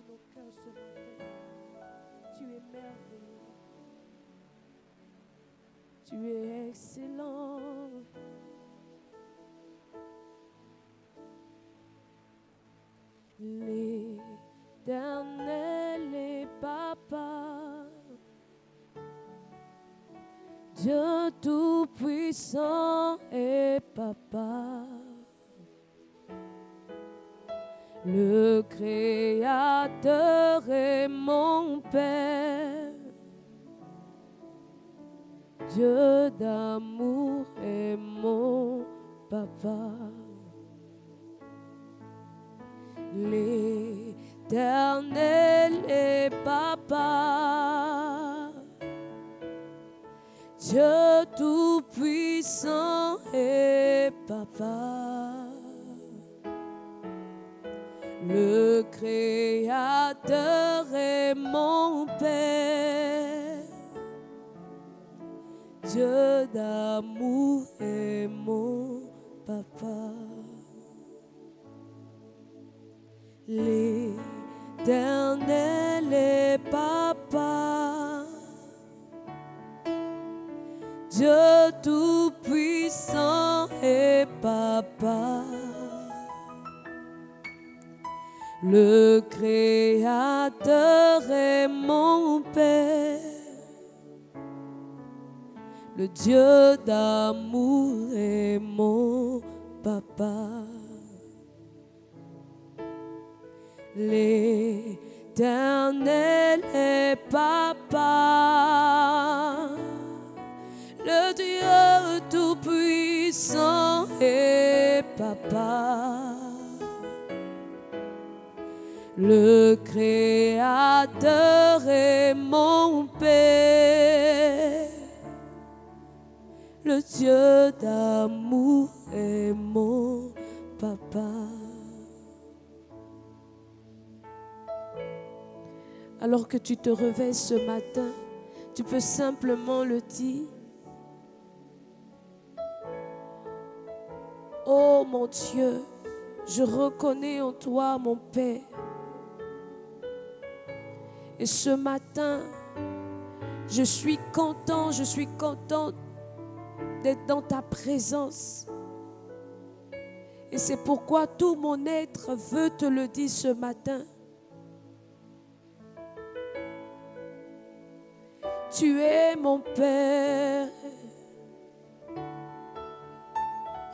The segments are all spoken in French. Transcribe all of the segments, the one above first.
Nos cœurs ce matin. Tu es merveilleux. Tu es excellent. L'Éternel est Papa, Dieu tout-puissant est Papa. Le Créateur est mon Père, Dieu d'amour est mon Papa. L'Éternel est Papa, Dieu tout-puissant est Papa. Le Créateur est mon Père, Dieu d'amour est mon Papa. L'Éternel est Papa, Dieu tout-puissant est Papa. Le Créateur est mon Père, le Dieu d'amour est mon Papa. L'Éternel est Papa, le Dieu tout-puissant est Papa. Le Créateur est mon Père, le Dieu d'amour est mon Papa. Alors que tu te réveilles ce matin, tu peux simplement le dire. Oh mon Dieu, je reconnais en toi mon Père. Et ce matin, je suis contente d'être dans ta présence. Et c'est pourquoi tout mon être veut te le dire ce matin. tu es mon Père.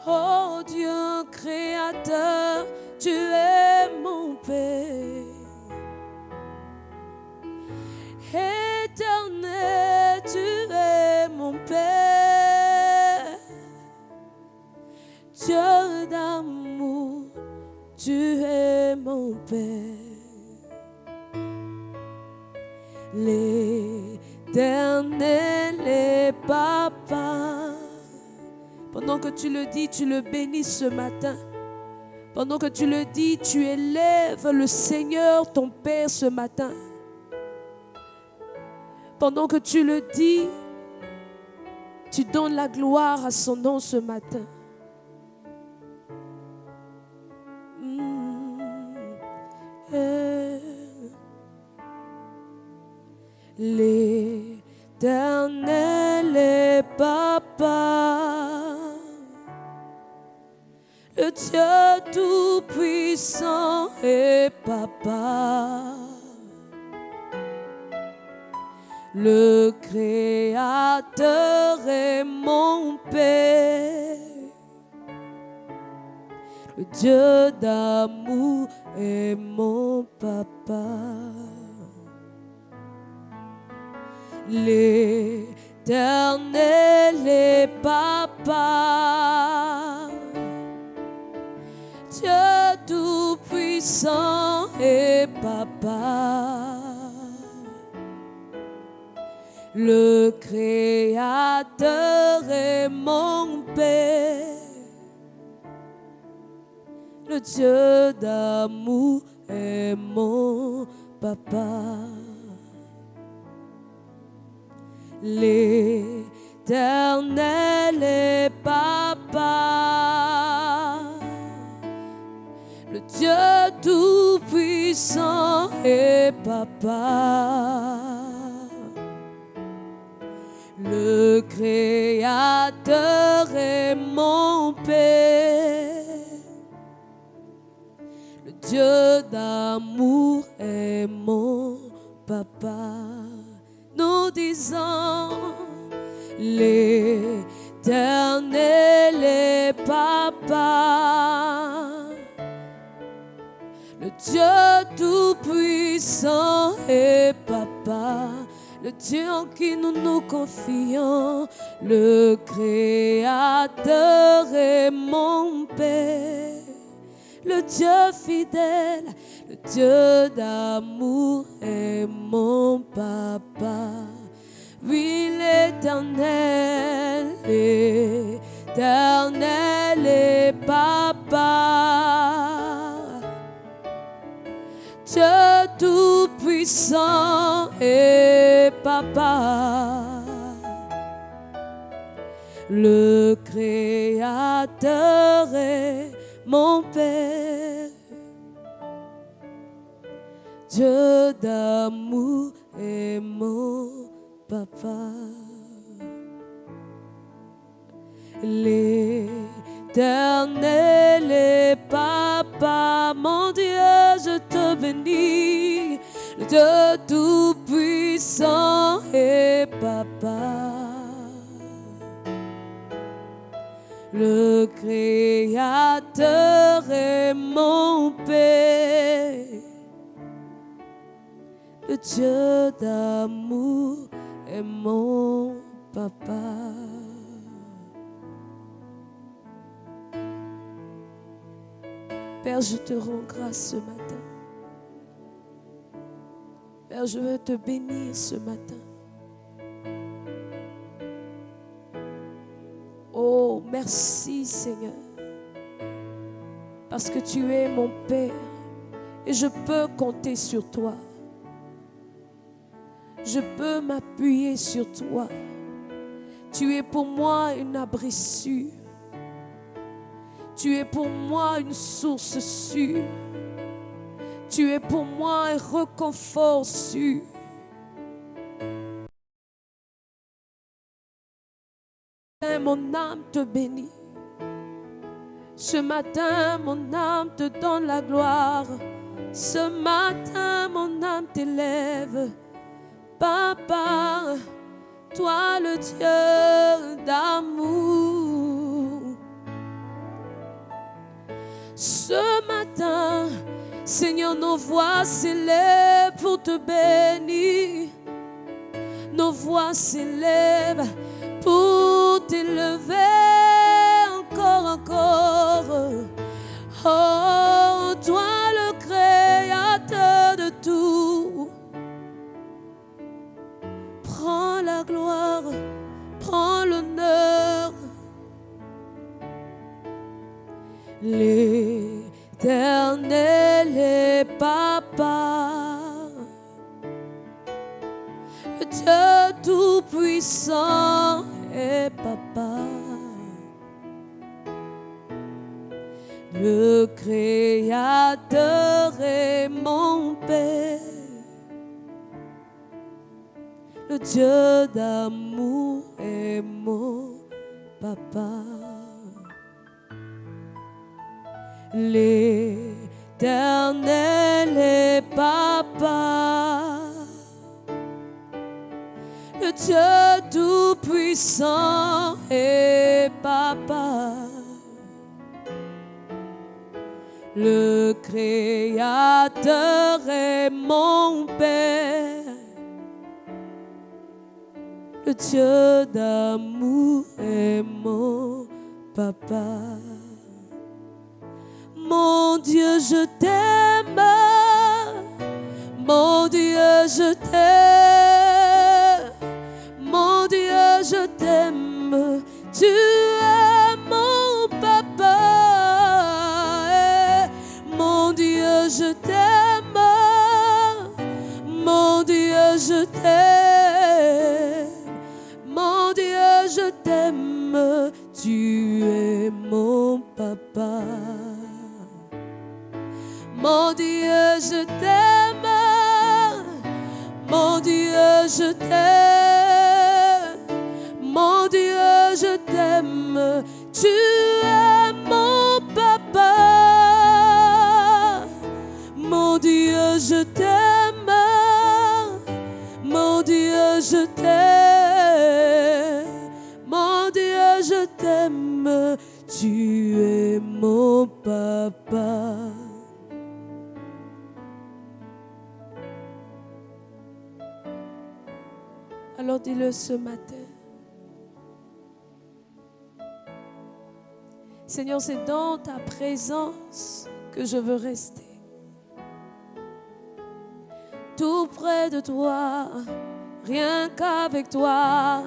Oh Dieu créateur, tu es mon Père. Éternel, tu es mon Père. Dieu d'amour, tu es mon Père. L'Éternel est Papa. Pendant que tu le dis, tu le bénis ce matin. Pendant que tu le dis, tu élèves le Seigneur, ton Père, ce matin. Pendant que tu le dis, tu donnes la gloire à son nom ce matin. L'Éternel est Papa, le Dieu tout-puissant est Papa, le Créateur est mon Père, le Dieu d'amour est mon Papa. L'Éternel est Papa, Dieu tout-puissant est Papa, le Créateur est mon Père, le Dieu d'amour est mon Papa. L'Éternel est Papa, le Dieu tout-puissant est Papa, le Créateur est mon Père, le Dieu d'amour est mon Papa. Nous disons, l'Éternel est Papa, le Dieu tout-puissant est Papa, le Dieu en qui nous nous confions, le Créateur est mon Père, le Dieu fidèle, le Dieu d'amour est mon Papa. Oui, l'Éternel, l'Éternel est Papa, Dieu tout-puissant est Papa, le Créateur est mon Père, Dieu d'amour est mon Papa. L'Éternel est Papa, mon Dieu, je te bénis, le Dieu tout-puissant est Papa, le Créateur est mon Père, le Dieu d'amour est mon Papa. Père, je te rends grâce ce matin. Père, je veux te bénir ce matin. Oh, merci Seigneur, parce que tu es mon Père et je peux compter sur toi. Je peux m'appuyer sur toi. Tu es pour moi une abri sûr. Tu es pour moi une source sûre. Tu es pour moi un réconfort sûr. Mon âme te bénit. Ce matin, mon âme te donne la gloire. Ce matin, mon âme t'élève. Papa, toi le Dieu d'amour. Ce matin, Seigneur, nos voix s'élèvent pour te bénir. Nos voix s'élèvent pour t'élever encore. Oh, toi le créateur de tout. Prends la gloire, prends l'honneur. L'Éternel est Papa, le Dieu tout-puissant est Papa, le Créateur est mon Père, le Dieu d'amour est mon Papa. L'Éternel est Papa, le Dieu tout-puissant est Papa, le Créateur est mon Père, le Dieu d'amour est mon Papa. Mon Dieu, je t'aime, mon Dieu, je t'aime, mon Dieu, je t'aime, tu es mon Papa. Mon Dieu, je t'aime, mon Dieu, je t'aime, mon Dieu, je t'aime, tu es mon Papa. Mon Dieu, je t'aime, mon Dieu, je t'aime, mon Dieu, je t'aime, tu es mon Papa. Mon Dieu, je t'aime, mon Dieu, je t'aime, mon Dieu, je t'aime, tu es mon Papa. Alors dis-le ce matin. Seigneur, c'est dans ta présence que je veux rester. Tout près de toi, rien qu'avec toi.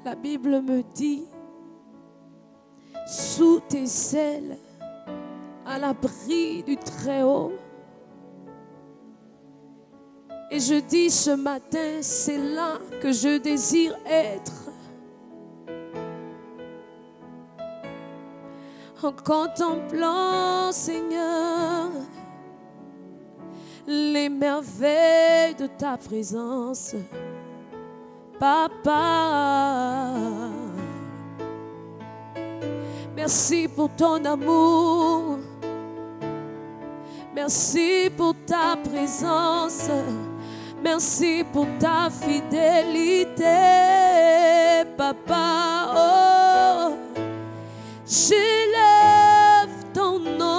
La Bible me dit, sous tes ailes, à l'abri du Très-Haut. Et je dis ce matin, c'est là que je désire être. En contemplant, Seigneur, les merveilles de ta présence, Papa. Merci pour ton amour. Merci pour ta présence. Merci pour ta fidélité, Papa. Oh, j'élève ton nom.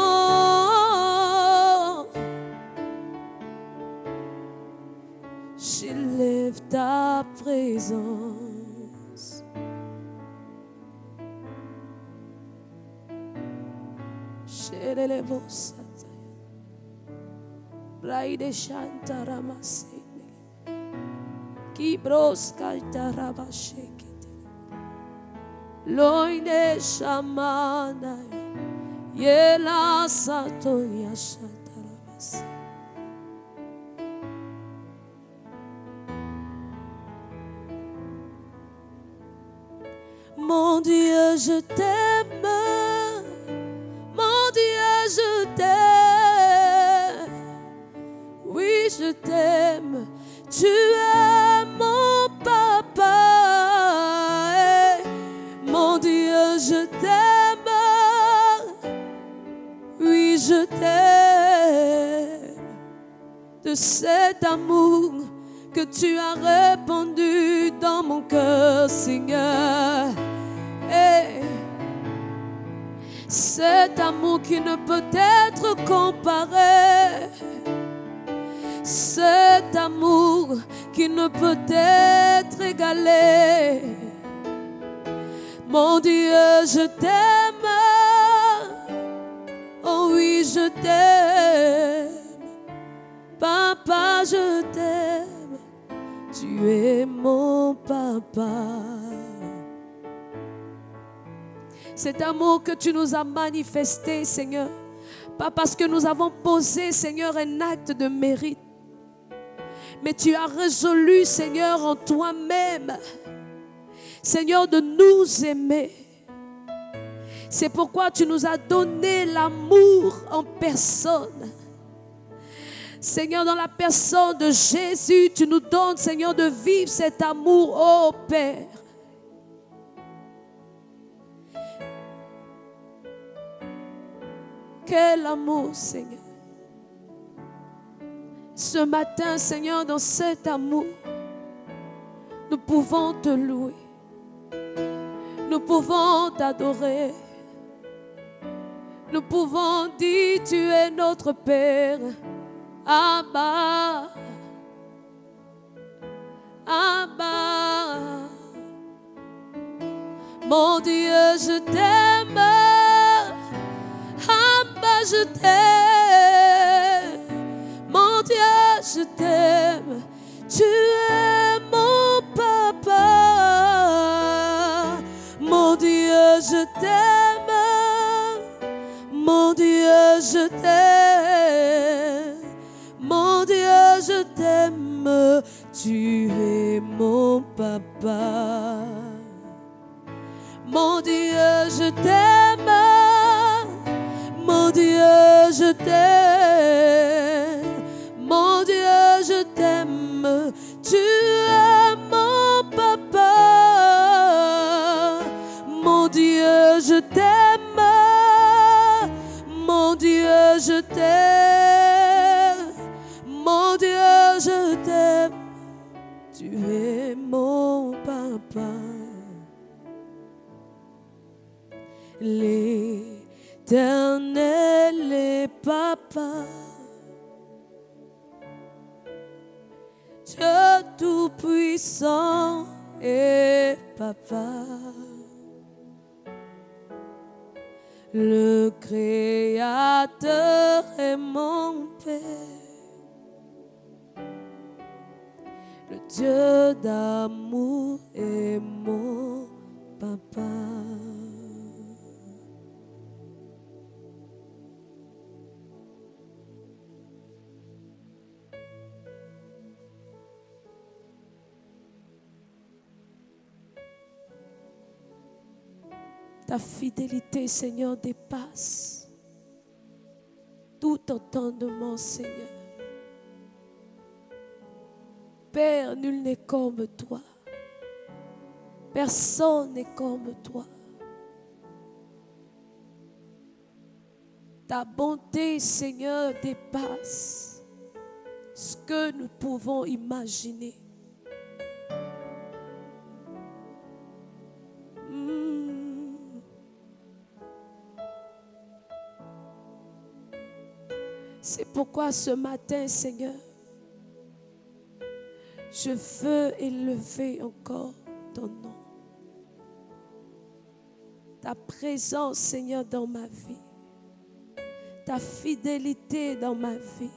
J'élève ta présence. J'élève vos Braide Shantaramase. Kibros Kaltarabashekete. Loine Shamana. Yela Satoya Shantarabase. Mon Dieu, je t'aime. Mon Dieu, je t'aime. Oui, je t'aime. Tu es mon Papa. Mon Dieu, je t'aime. Oui, je t'aime. de cet amour que tu as répandu dans mon cœur, Seigneur. Hey. Cet amour qui ne peut être comparé, cet amour qui ne peut être égalé. Mon Dieu, je t'aime, oh oui, je t'aime. Papa, je t'aime, tu es mon papa. Cet amour que tu nous as manifesté, Seigneur, pas parce que nous avons posé, Seigneur, un acte de mérite, mais tu as résolu, Seigneur, en toi-même, Seigneur, de nous aimer. C'est pourquoi tu nous as donné l'amour en personne. Seigneur, dans la personne de Jésus, tu nous donnes, Seigneur, de vivre cet amour, ô Père. Quel amour, Seigneur. Ce matin, Seigneur, dans cet amour, nous pouvons te louer. Nous pouvons t'adorer. Nous pouvons dire, tu es notre Père. Abba. Abba. Mon Dieu, je t'aime. Abba, je t'aime. Mon Dieu, je t'aime. Tu es mon papa. Mon Dieu, je t'aime. Mon Dieu, je t'aime. Mon Dieu, je t'aime. Tu es mon papa. Mon Dieu, je t'aime. Mon Dieu, je t'aime. Mon Dieu, je t'aime. Tu es mon papa. Mon Dieu, je t'aime. Mon Dieu, je t'aime. Mon Dieu, je t'aime. Tu es mon papa. L'Éternel est papa. Dieu tout-puissant est papa. Le Créateur est mon Père. Le Dieu d'amour est mon papa. Ta fidélité, Seigneur, dépasse tout entendement, Seigneur. Père, nul n'est comme toi. Personne n'est comme toi. Ta bonté, Seigneur, dépasse ce que nous pouvons imaginer. C'est pourquoi ce matin, Seigneur, je veux élever encore ton nom. Ta présence, Seigneur, dans ma vie. Ta fidélité dans ma vie.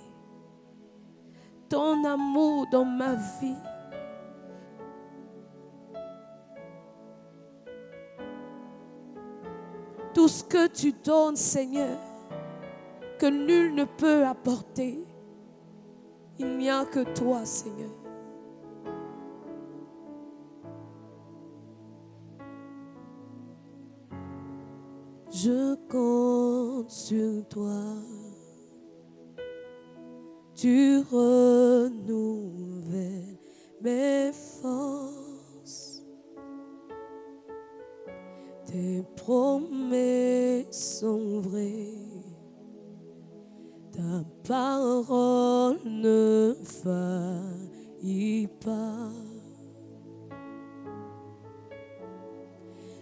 Ton amour dans ma vie. Tout ce que tu donnes, Seigneur, que nul ne peut apporter. Il n'y a que toi, Seigneur. Je compte sur toi. Tu renouvelles mes forces. Tes promesses sont vraies. Ta parole ne faillit pas.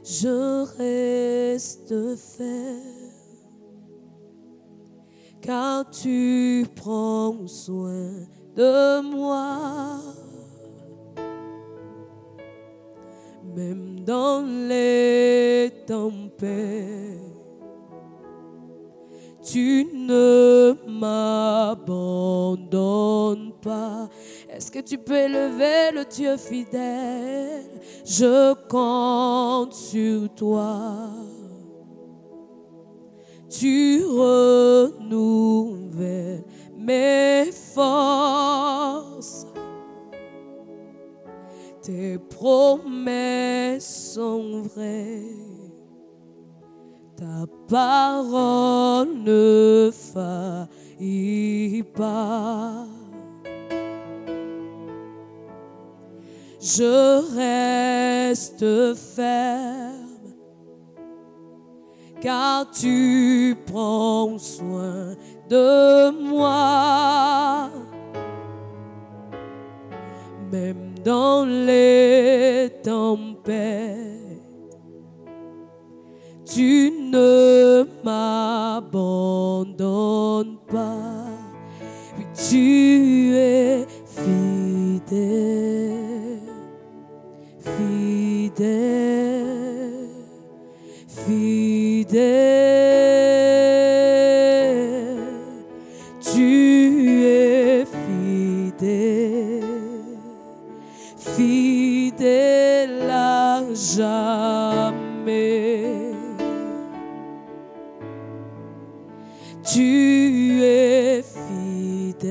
Je reste ferme, car tu prends soin de moi. Même dans les tempêtes, tu ne m'abandonnes pas. Est-ce que tu peux élever le Dieu fidèle? Je compte sur toi. Tu renouvelles mes forces. Tes promesses sont vraies. Ta parole ne faillit pas. Je reste ferme, car tu prends soin de moi. Même dans les tempêtes, tu ne m'abandonnes pas. Oui, tu es fidèle, fidèle, fidèle. Tu es fidèle, fidèle à jamais. Tu es fidèle,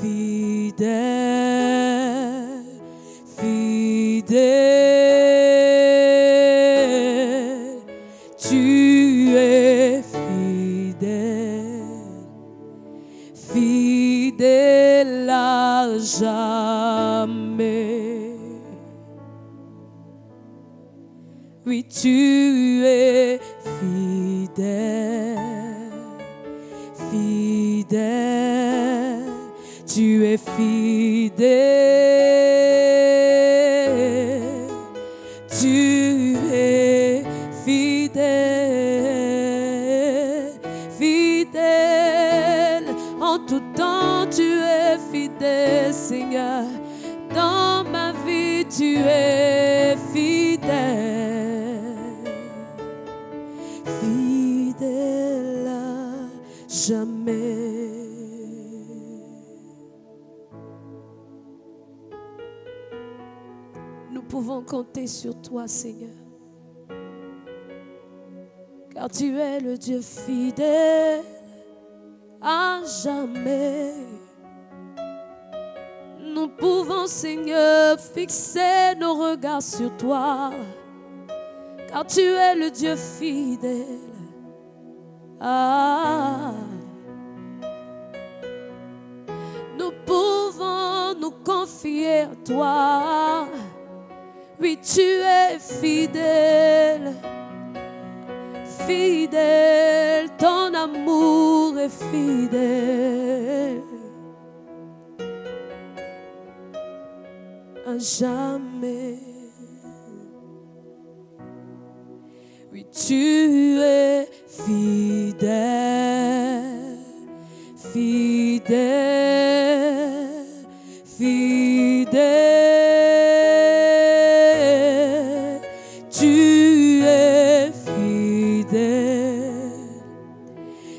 fidèle, fidèle. Tu es fidèle, fidèle à jamais. Oui, tu es fidèle, fidèle, tu es fidèle, tu es fidèle, fidèle, en tout temps tu es fidèle, Seigneur, dans ma vie tu es fidèle, fidèle à jamais. Nous pouvons compter sur toi, Seigneur, car tu es le Dieu fidèle à jamais. Nous pouvons, Seigneur, fixer nos regards sur toi, car tu es le Dieu fidèle. Ah. Nous pouvons nous confier à toi. Oui, tu es fidèle, fidèle, ton amour est fidèle à jamais. Oui, tu es fidèle, fidèle, fidèle. Tu es fidèle,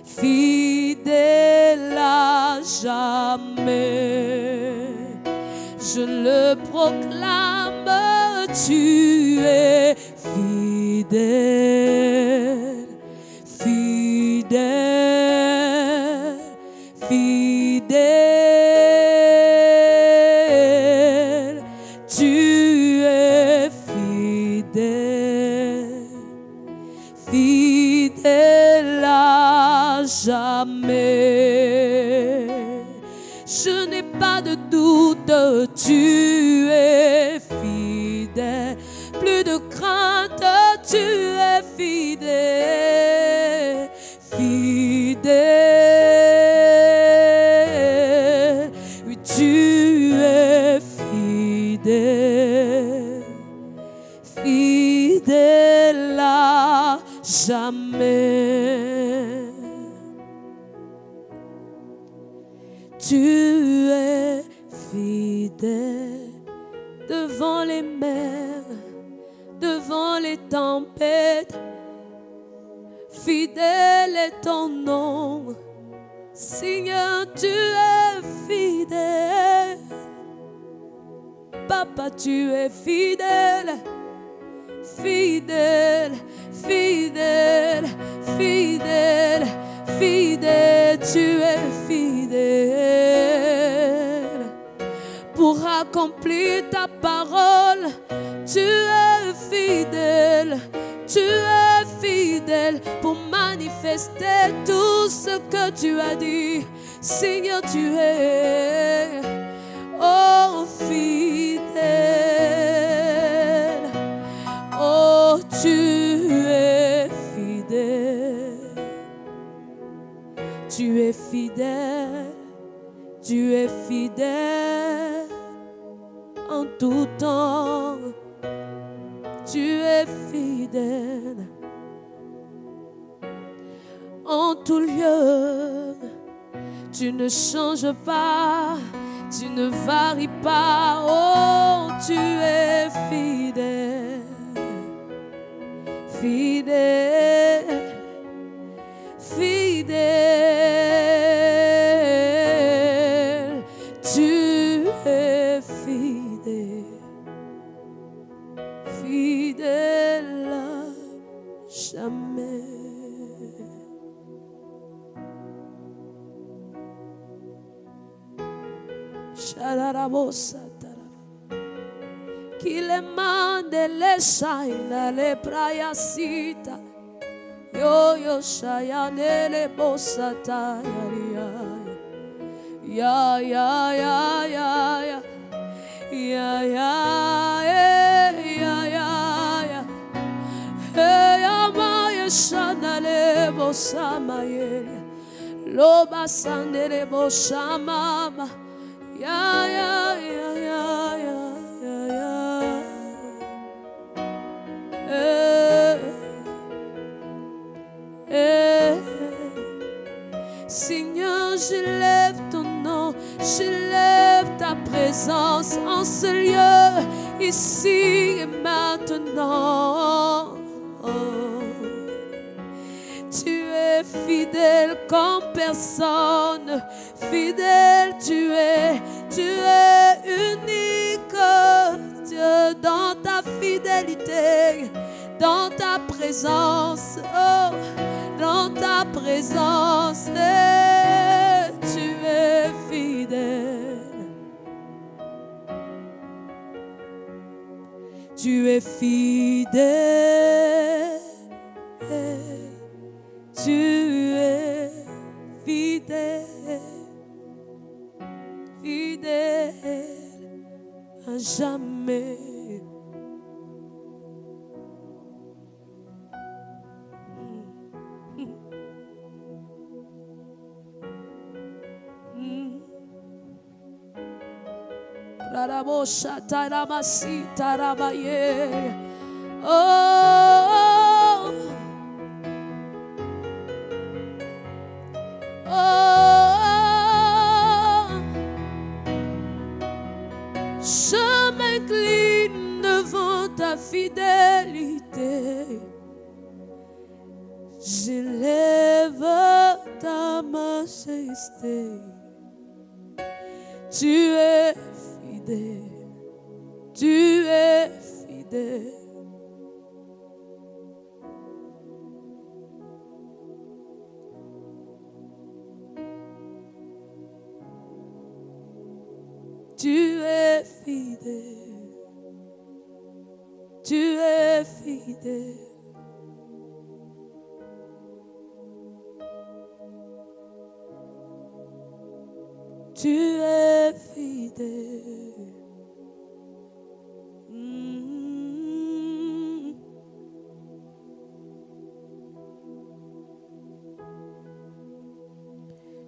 fidèle à jamais. Je le proclame, tu es fidèle, fidèle, fidèle. Tu es fidèle, fidèle à jamais. Je n'ai pas de doute, tu es fidèle. Plus de crainte, tu es fidèle, fidèle. Tu es fidèle devant les mers, devant les tempêtes. Fidèle est ton nom, Seigneur, tu es fidèle. Papa, tu es fidèle, fidèle, fidèle, fidèle, fidèle, tu es fidèle. Pour accomplir ta parole, tu es fidèle. Tu es fidèle pour manifester tout ce que tu as dit. Seigneur, tu es, oh, fidèle. Oh, tu es fidèle. Tu es fidèle. Tu es fidèle en tout temps. Tu es fidèle en tout lieu. Tu ne changes pas, tu ne varies pas. Oh, tu es fidèle, fidèle, fidèle. Tu es fidèle. Fidèle à jamais. Qui le mande le shaina le prayasita. Yo yo shayane le bosata ya ya ya ya ya ya ya ya. Shanale bosamaye lo basandere bosamama ya ya ya ya ya ya. Seigneur, je lève ton nom, je lève ta présence en ce lieu, ici et maintenant. Tu es fidèle comme personne, fidèle tu es unique, Dieu, dans ta fidélité, dans ta présence, oh, dans ta présence, tu es fidèle. Tu es fidèle. Tu es fidèle, fidèle à jamais. Oh, je m'incline devant ta fidélité. J'élève ta majesté. Tu es fidèle. Tu es fidèle. Tu es fidèle, tu es fidèle. Tu es fidèle.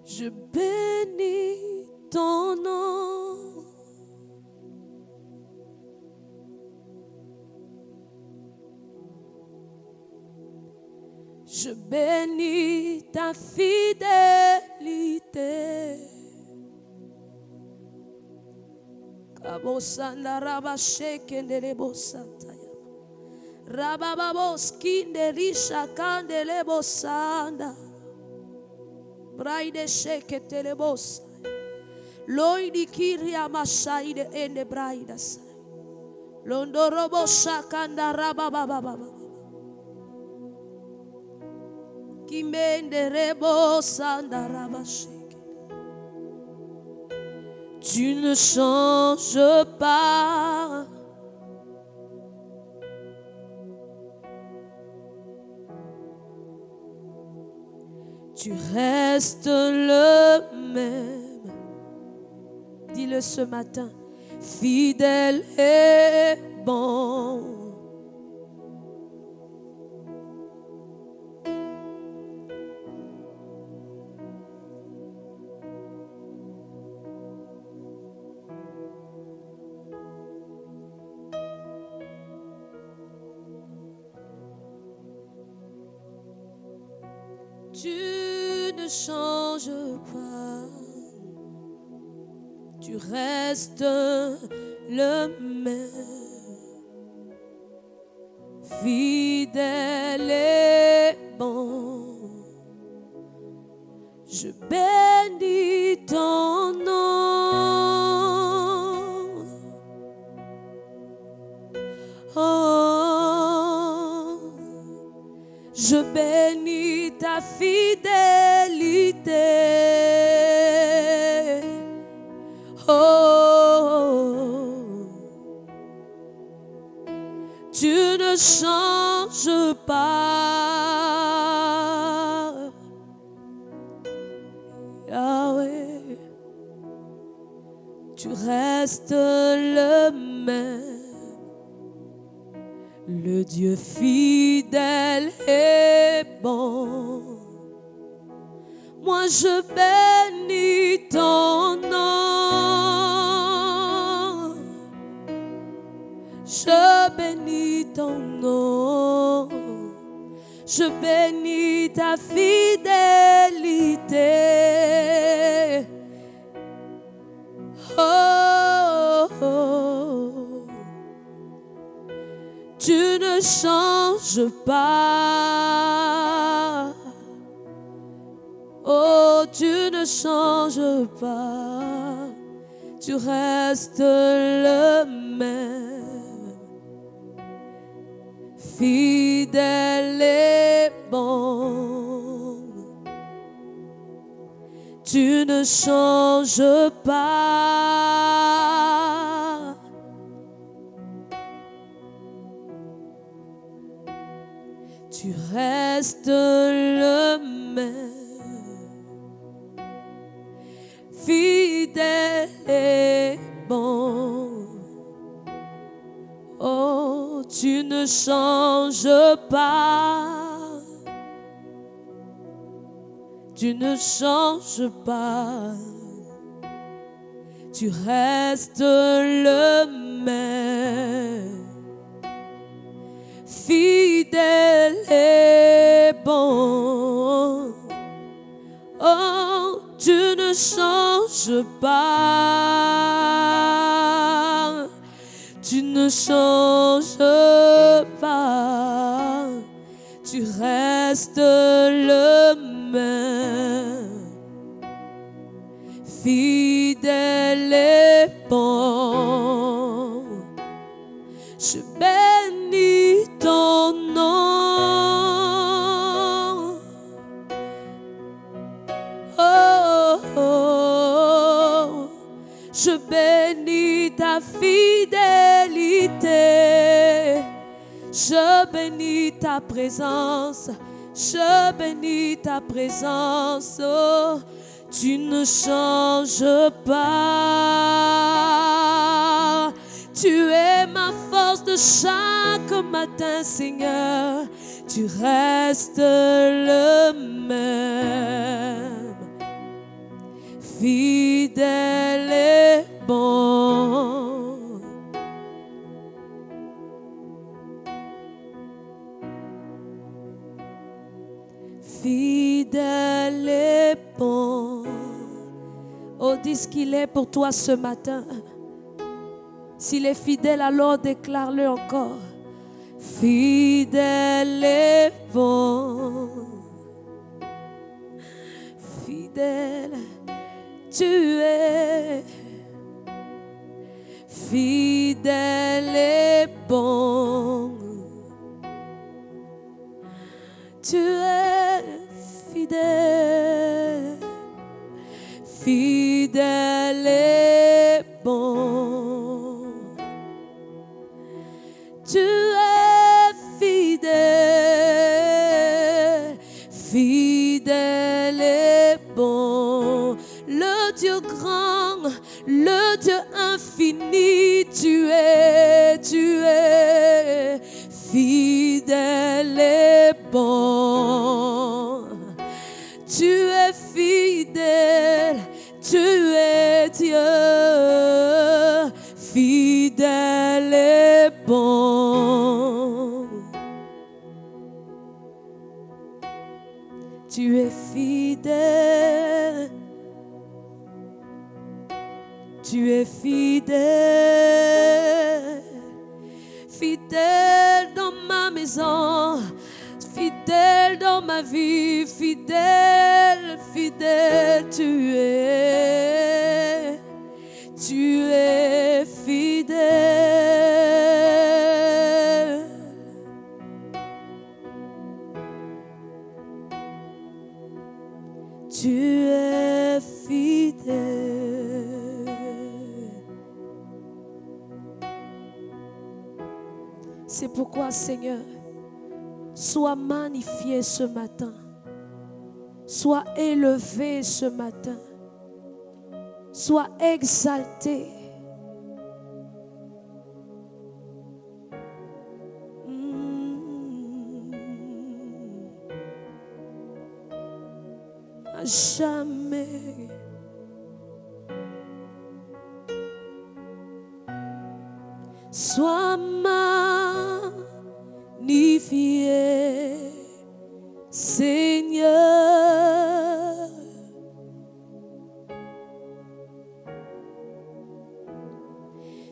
Je bénis ton nom. Je bénis ta fidélité. Bosanda rabashekendele bosantaya. Rabababos kinderisha kandele bosanda. Braide sheketele bosa. Loidi kiria mashaide ende braida sai. Londorobo shakanda rababababa. Kimende rebo sanda rabasheke. Tu ne changes pas. Tu restes le même. Dis-le ce matin. Fidèle et bon. Tu ne changes pas, tu restes le même, fidèle et bon. Je bénis ton nom. Oh, je bénis ta fidélité. Oh, tu ne changes pas, Yahweh. Tu restes le même, le Dieu fidèle et bon. Moi je bénis ton nom, je bénis ton nom, je bénis ta fidélité. Oh, oh, tu ne changes pas. Oh, tu ne changes pas, tu restes le même, fidèle et bon. Tu ne changes pas. Tu restes le même, fidèle et bon. Oh, tu ne changes pas. Tu ne changes pas. Tu restes le même, fidèle et bon. Oh, tu ne changes pas. Tu ne changes pas. Tu restes le même, fidèle et bon. Je bénis ton nom. Oh, oh, je bénis ta fidélité. Je bénis ta présence. Je bénis ta présence. Oh, tu ne changes pas. Tu es ma force de chaque matin, Seigneur. Tu restes le même, fidèle et bon. Fidèle et bon. Oh, dis ce qu'il est pour toi ce matin. S'il est fidèle, alors déclare-le encore. Fidèle et bon. Fidèle, tu es. Fidèle et bon. Tu es fidèle. Fidèle et bon. Tu es fidèle, fidèle et bon. Le Dieu grand, le Dieu infini, tu es fidèle et bon. Tu es fidèle, tu es Dieu, fidèle et bon. Tu es fidèle, tu es fidèle, fidèle dans ma maison, fidèle dans ma vie, fidèle, fidèle, tu es fidèle. Tu es fidèle. C'est pourquoi, Seigneur, sois magnifié ce matin. Sois élevé ce matin. Sois exalté. À jamais. Sois magnifié, Seigneur.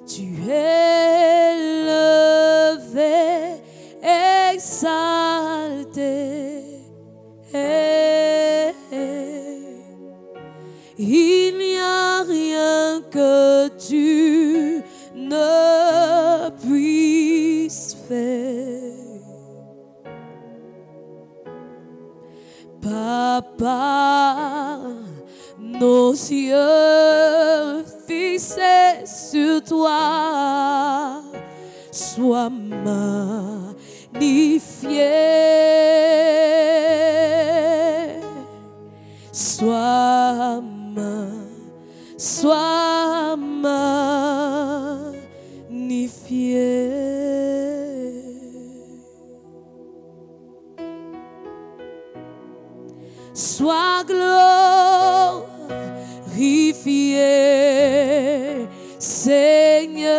Tu es élevé, exalté. Il n'y a rien que tu ne puisses faire. Papa, nos yeux fixés sur toi, sois magnifié, sois magnifié. Sois glorifié, Seigneur.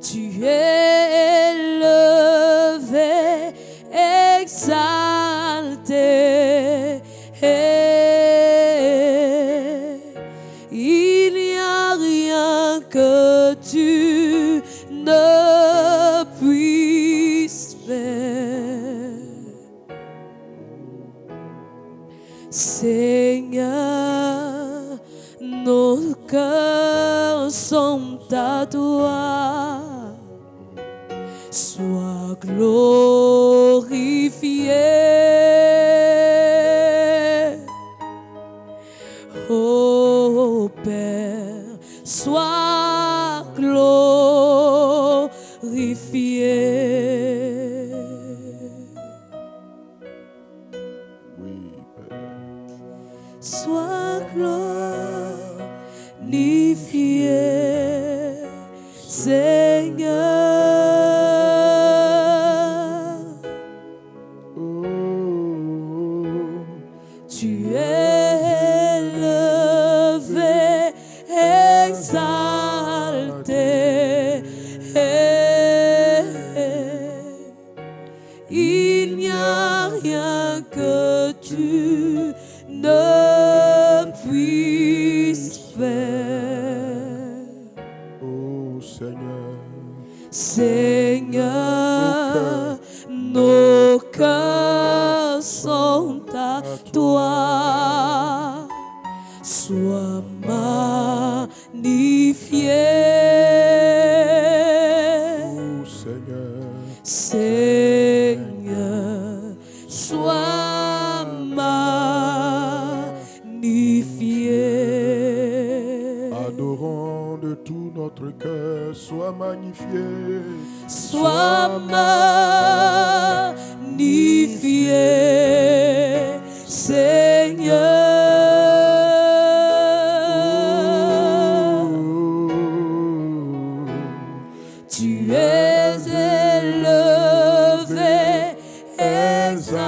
Tu es élevé, exalté. Il n'y a rien que tu ne puisses faire. Seigneur, nos cœurs sont à toi. Sois glorifié, ô Père, sois glorifié. Oui, Père. Sois glorifié, Seigneur. Tu es élevé, exalté. Il n'y a rien que tu ne puisse faire. Oh Seigneur, Seigneur, nos cœurs sont à toi. Sois magnifié. oh Seigneur, Seigneur, sois magnifié. adorons de tout notre cœur, sois magnifié. Sois magnifié, Seigneur. Tu es élevé, exalté.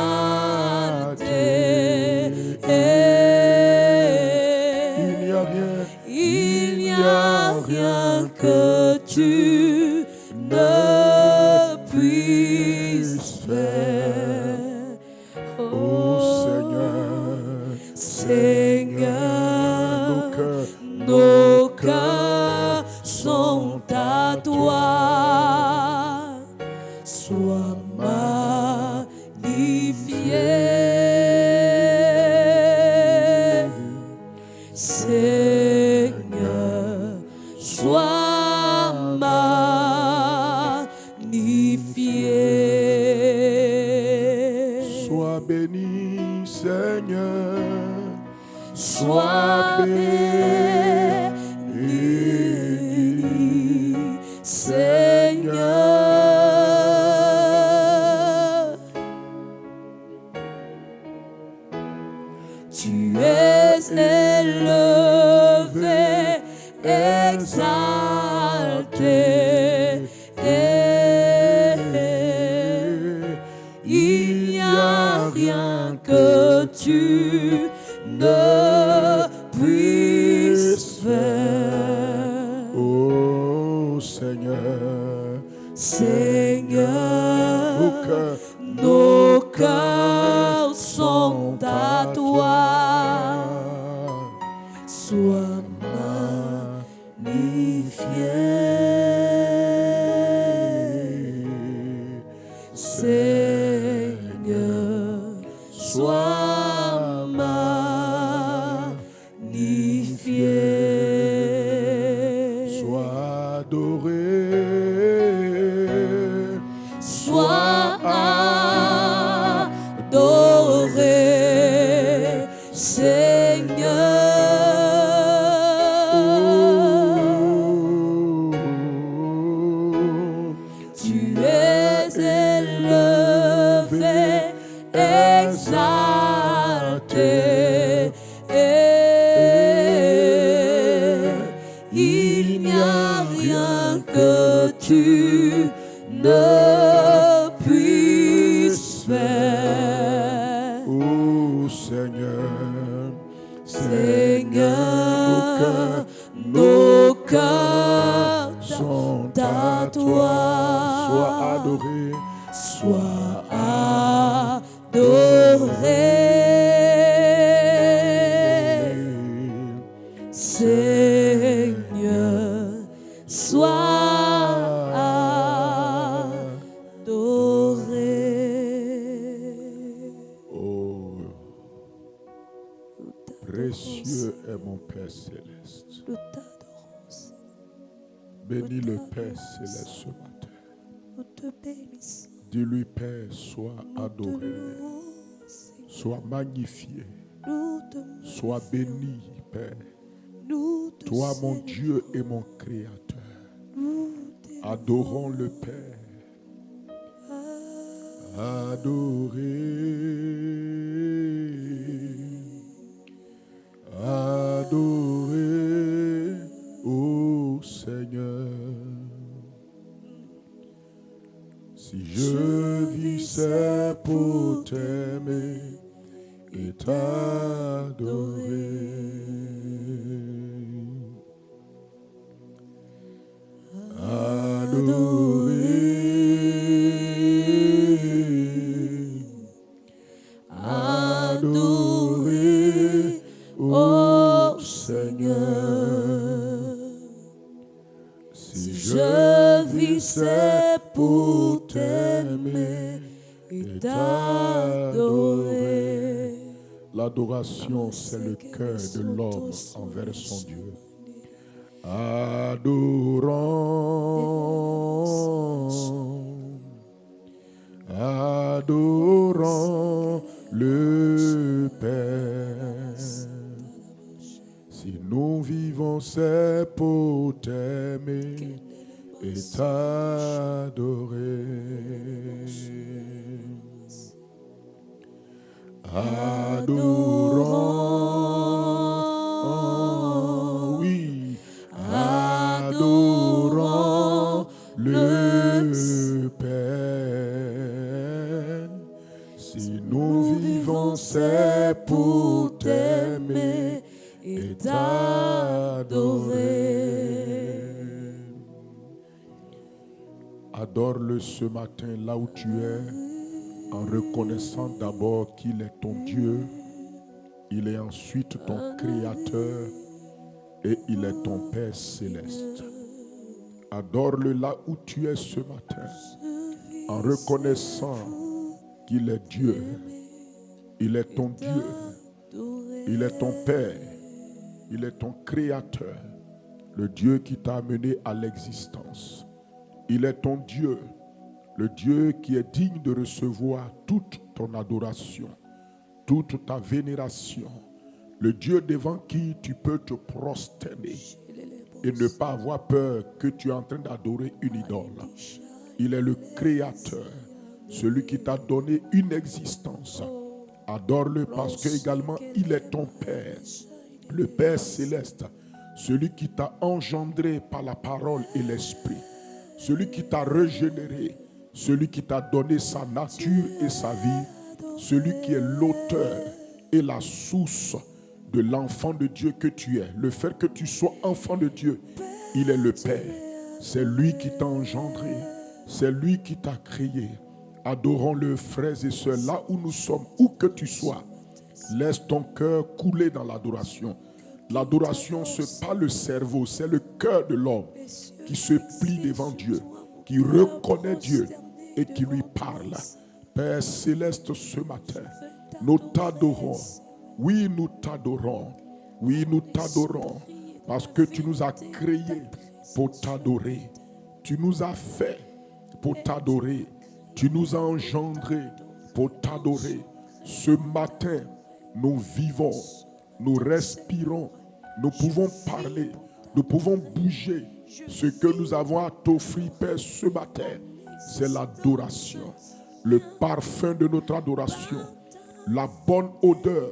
Il n'y a rien que tu ne puisses faire. Oh Seigneur, Seigneur, nos cœurs sont à toi. Sois magnifié. Seigneur, sois magnifié. sois béni, Seigneur. Sois béni, Seigneur. Tu es élevé, exalté. Il n'y a rien que tu ne puisses faire. Oh Seigneur, Seigneur, nos cœurs sont à toi. Sois magnifié. Seigneur, sois magnifié. sois adoré. Sois adoré, Seigneur. Tu es élevé, exalté. Il n'y a rien que tu ne puisses faire. Oh Seigneur, Seigneur, nos cœurs sont à toi. sois adoré. Sois adoré. Seigneur, sois adoré. Oh, précieux est mon Père céleste. Nous t'adorons, Seigneur. Bénis le Père céleste ce matin. Nous te bénissons. Dis-lui, Père, sois Nous te adoré. louons, Seigneur. Sois magnifié. Nous te Sois béni, Père. Nous te Toi, mon célébrons. Dieu et mon Créateur. Nous t'aimons. Adorons le Père. Adoré. Adoré. Ô Seigneur. Si je vis, c'est pour t'aimer et t'adorer. Adoré. Adoré. t'aimer et t'adorer. L'adoration, c'est le cœur de l'homme envers son Dieu. Adorons le Père. Si nous vivons, c'est pour t'aimer et t'adorer. Adorons, oui, adorons le Père. Si nous vivons, c'est pour t'aimer et t'adorer. Adore-le ce matin là où tu es, en reconnaissant d'abord qu'il est ton Dieu, il est ensuite ton Créateur et il est ton Père céleste. Adore-le là où tu es ce matin, en reconnaissant qu'il est Dieu, il est ton Dieu, il est ton Père, il est ton Créateur, le Dieu qui t'a amené à l'existence. Il est ton Dieu, le Dieu qui est digne de recevoir toute ton adoration, toute ta vénération, le Dieu devant qui tu peux te prosterner et ne pas avoir peur que tu es en train d'adorer une idole. Il est le Créateur, celui qui t'a donné une existence. Adore-le parce que également il est ton Père, le Père céleste, celui qui t'a engendré par la parole et l'esprit, celui qui t'a régénéré, celui qui t'a donné sa nature et sa vie, celui qui est l'auteur et la source de l'enfant de Dieu que tu es. Le fait que tu sois enfant de Dieu, il est le Père. C'est lui qui t'a engendré, c'est lui qui t'a créé. Adorons-le, frères et sœurs, là où nous sommes, où que tu sois. Laisse ton cœur couler dans l'adoration. L'adoration, ce n'est pas le cerveau, c'est le cœur de l'homme qui se plie devant Dieu, qui reconnaît Dieu et qui lui parle. Père céleste, ce matin, nous t'adorons. Oui, nous t'adorons. Oui, nous t'adorons parce que tu nous as créés pour t'adorer. Tu nous as fait pour t'adorer. Tu nous as engendrés pour t'adorer. Ce matin, nous vivons, nous respirons, nous pouvons parler, nous pouvons bouger. Ce que nous avons à t'offrir, Père, ce matin, c'est l'adoration. Le parfum de notre adoration, la bonne odeur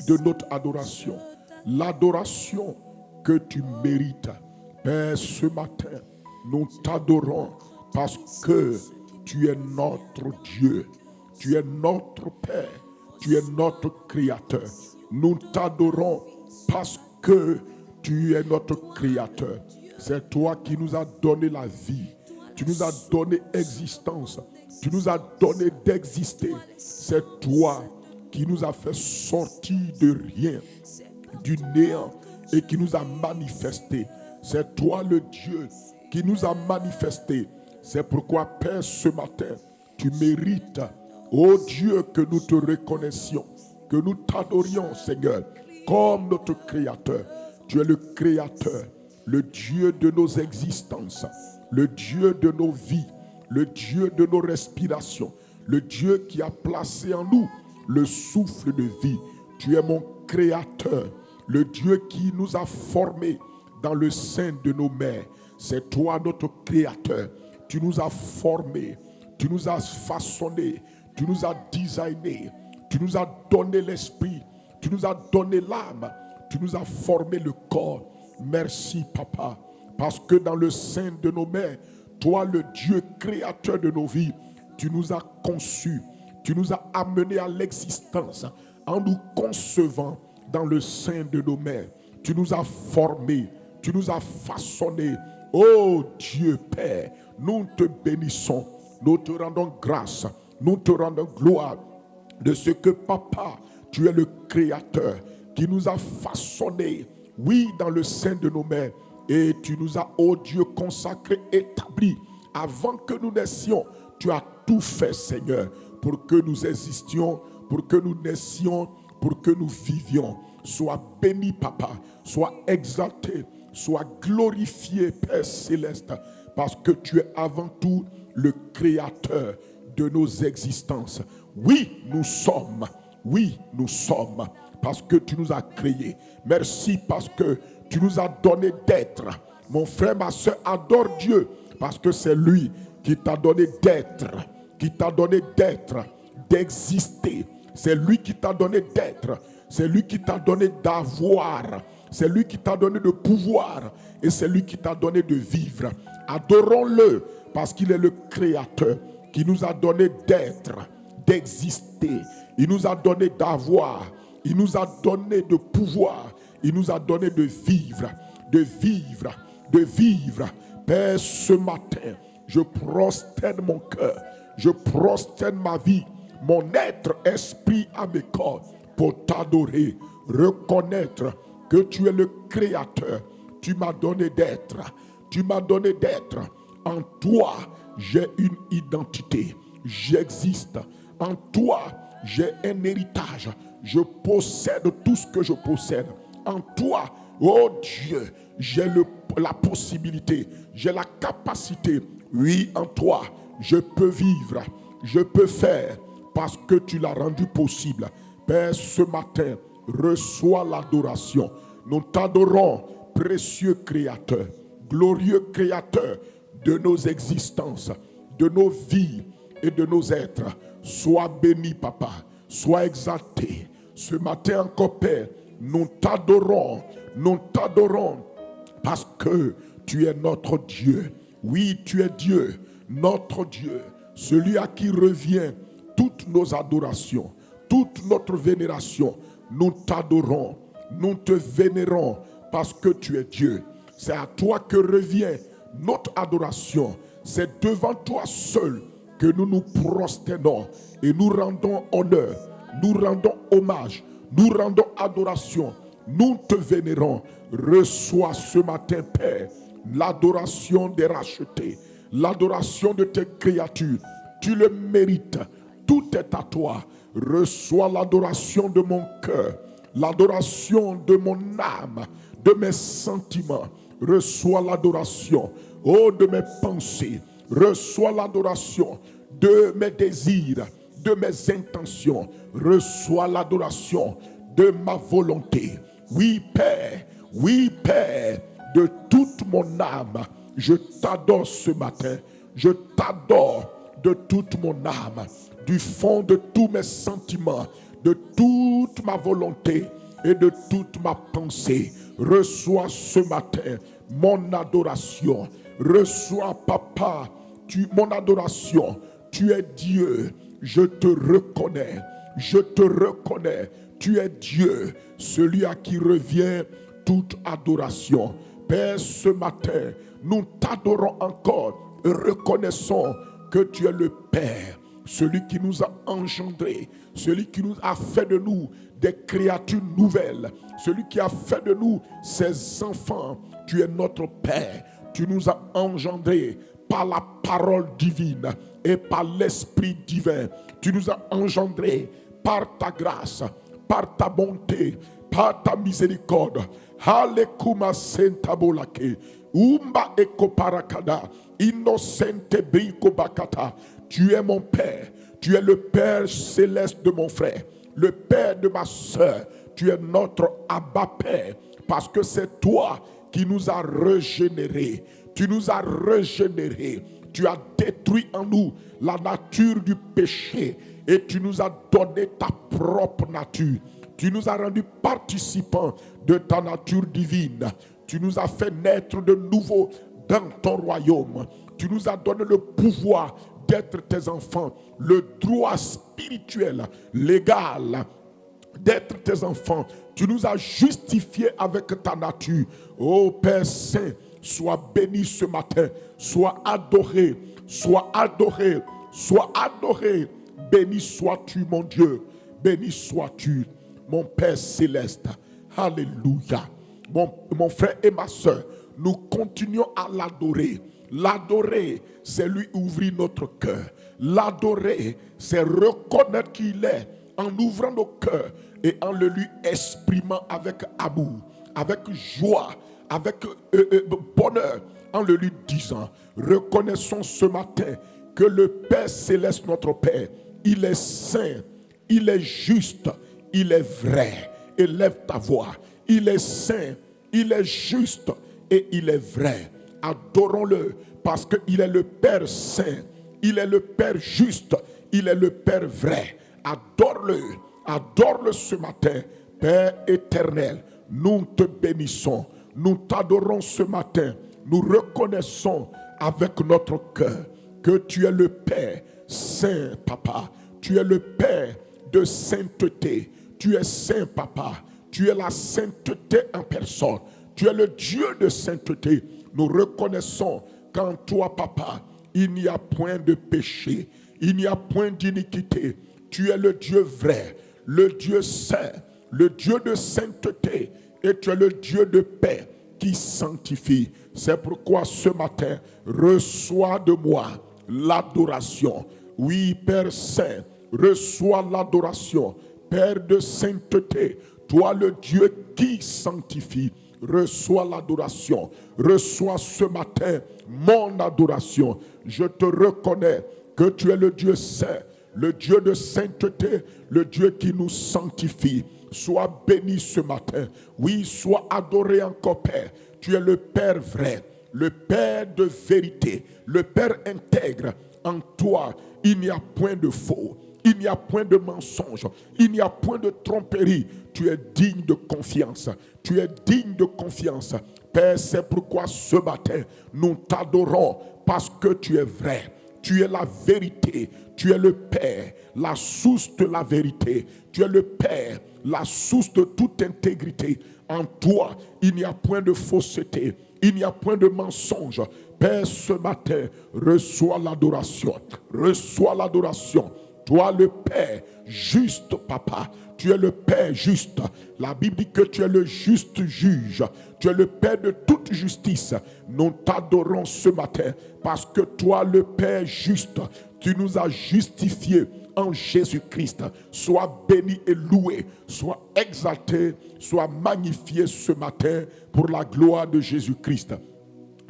de notre adoration, l'adoration que tu mérites. Père, ce matin, nous t'adorons parce que tu es notre Dieu, tu es notre Père, tu es notre Créateur. Nous t'adorons parce que tu es notre Créateur. C'est toi qui nous as donné la vie, tu nous as donné existence, tu nous as donné d'exister. C'est toi qui nous a fait sortir de rien, du néant, et qui nous a manifesté. C'est toi le Dieu qui nous a manifesté. C'est pourquoi, Père, ce matin, tu mérites, ô Dieu, que nous te reconnaissions, que nous t'adorions, Seigneur, comme notre Créateur. Tu es le Créateur, le Dieu de nos existences, le Dieu de nos vies, le Dieu de nos respirations, le Dieu qui a placé en nous le souffle de vie. Tu es mon Créateur, le Dieu qui nous a formés dans le sein de nos mères. C'est toi notre Créateur. Tu nous as formés, tu nous as façonnés, tu nous as designés, tu nous as donné l'esprit, tu nous as donné l'âme, tu nous as formé le corps. Merci, Papa, parce que dans le sein de nos mères, toi, le Dieu créateur de nos vies, tu nous as conçus, tu nous as amenés à l'existence en nous concevant dans le sein de nos mères. Tu nous as formés, tu nous as façonnés. Oh Dieu Père, nous te bénissons, nous te rendons grâce, nous te rendons gloire de ce que, Papa, tu es le Créateur qui nous a façonnés, oui, dans le sein de nos mères. Et tu nous as, oh Dieu, consacrés, établis. Avant que nous naissions, tu as tout fait, Seigneur, pour que nous existions, pour que nous naissions, pour que nous vivions. Sois béni, Papa, sois exalté, sois glorifié, Père céleste, parce que tu es avant tout le créateur de nos existences. Oui, nous sommes, parce que tu nous as créés. Merci parce que tu nous as donné d'être. Mon frère, ma soeur, adore Dieu, parce que c'est lui qui t'a donné d'être, d'exister. C'est lui qui t'a donné d'être, c'est lui qui t'a donné d'avoir, c'est lui qui t'a donné de pouvoir et c'est lui qui t'a donné de vivre. Adorons-le parce qu'il est le créateur qui nous a donné d'être, d'exister. Il nous a donné d'avoir, il nous a donné de pouvoir, il nous a donné de vivre. Père, ce matin, je prosterne mon cœur, je prosterne ma vie, mon être, esprit, âme et corps, pour t'adorer, reconnaître que tu es le créateur. Tu m'as donné d'être. En toi, j'ai une identité. J'existe. En toi, j'ai un héritage. Je possède tout ce que je possède. En toi, oh Dieu, j'ai la possibilité, j'ai la capacité. Oui, en toi, je peux vivre, je peux faire, parce que tu l'as rendu possible. Père, ce matin, reçois l'adoration. Nous t'adorons, précieux Créateur, glorieux Créateur de nos existences, de nos vies et de nos êtres. Sois béni, Papa, sois exalté. Ce matin encore, Père, nous t'adorons, parce que tu es notre Dieu. Oui, tu es Dieu, notre Dieu, celui à qui revient toutes nos adorations, toute notre vénération. Nous t'adorons, nous te vénérons parce que tu es Dieu. C'est à toi que revient notre adoration. C'est devant toi seul que nous nous prosternons et nous rendons honneur, nous rendons hommage, nous rendons adoration. Nous te vénérons. Reçois ce matin, Père, l'adoration des rachetés, l'adoration de tes créatures. Tu le mérites. Tout est à toi. Reçois l'adoration de mon cœur, l'adoration de mon âme, de mes sentiments. Reçois l'adoration, oh, de mes pensées. Reçois l'adoration de mes désirs, de mes intentions. Reçois l'adoration de ma volonté. Oui, Père, de toute mon âme, je t'adore ce matin. Je t'adore de toute mon âme, du fond de tous mes sentiments, de toute ma volonté et de toute ma pensée. Reçois ce matin mon adoration. Reçois, Papa, mon adoration. Tu es Dieu. Je te reconnais. Tu es Dieu, celui à qui revient toute adoration. Père, ce matin, nous t'adorons encore et reconnaissons que tu es le Père, celui qui nous a engendrés, celui qui nous a fait de nous des créatures nouvelles, celui qui a fait de nous ses enfants. Tu es notre Père. Tu nous as engendrés par la parole divine et par l'Esprit divin. Tu nous as engendrés par ta grâce, par ta bonté, par ta miséricorde. Halekuma sentabolake, umba ekoparakada, innocente briko bakata. Tu es mon Père, tu es le Père céleste de mon frère, le Père de ma soeur. Tu es notre Abba Père, parce que c'est toi qui nous as régénérés. Tu nous as régénérés. Tu as détruit en nous la nature du péché et tu nous as donné ta propre nature. Tu nous as rendus participants de ta nature divine. Tu nous as fait naître de nouveau dans ton royaume. Tu nous as donné le pouvoir d'être tes enfants, le droit spirituel, légal d'être tes enfants. Tu nous as justifiés avec ta nature. Ô Père Saint, sois béni ce matin, sois adoré, sois adoré, sois adoré. Béni sois-tu, mon Dieu, béni sois-tu, mon Père céleste. Alléluia. Mon frère et ma soeur, nous continuons à l'adorer. L'adorer, c'est lui ouvrir notre cœur. L'adorer, c'est reconnaître qui il est en ouvrant nos cœurs et en le lui exprimant avec amour, avec joie, avec bonheur, en le lui disant. Reconnaissons ce matin que le Père céleste, notre Père, il est saint, il est juste, il est vrai. Élève ta voix. Il est saint, il est juste et il est vrai. Adorons-le parce qu'il est le Père saint, il est le Père juste, il est le Père vrai. Adore-le, adore-le ce matin. Père éternel, nous te bénissons, nous t'adorons ce matin. Nous reconnaissons avec notre cœur que tu es le Père saint, Papa. Tu es le Père de sainteté. Tu es saint, Papa. Tu es la sainteté en personne. Tu es le Dieu de sainteté. Nous reconnaissons qu'en toi, Papa, il n'y a point de péché. Il n'y a point d'iniquité. Tu es le Dieu vrai, le Dieu saint, le Dieu de sainteté. Et tu es le Dieu de paix qui sanctifie. C'est pourquoi ce matin, reçois de moi l'adoration. Oui, Père Saint, reçois l'adoration. Père de sainteté, toi le Dieu qui sanctifie, reçois l'adoration. Reçois ce matin mon adoration. Je te reconnais que tu es le Dieu saint, le Dieu de sainteté, le Dieu qui nous sanctifie. Sois béni ce matin. Oui, sois adoré encore, Père. Tu es le Père vrai, le Père de vérité, le Père intègre. En toi, il n'y a point de faux, il n'y a point de mensonge, il n'y a point de tromperie. Tu es digne de confiance. Tu es digne de confiance. Père, c'est pourquoi ce matin, nous t'adorons parce que tu es vrai. Tu es la vérité. Tu es le Père, la source de la vérité. Tu es le Père, la source de toute intégrité. En toi, il n'y a point de fausseté. Il n'y a point de mensonge. Père, ce matin, reçois l'adoration. Reçois l'adoration. Toi, le Père, juste, Papa. Tu es le Père juste. La Bible dit que tu es le juste juge. Tu es le Père de toute justice. Nous t'adorons ce matin parce que toi, le Père juste, tu nous as justifiés en Jésus-Christ. Sois béni et loué, sois exalté, sois magnifié ce matin pour la gloire de Jésus-Christ.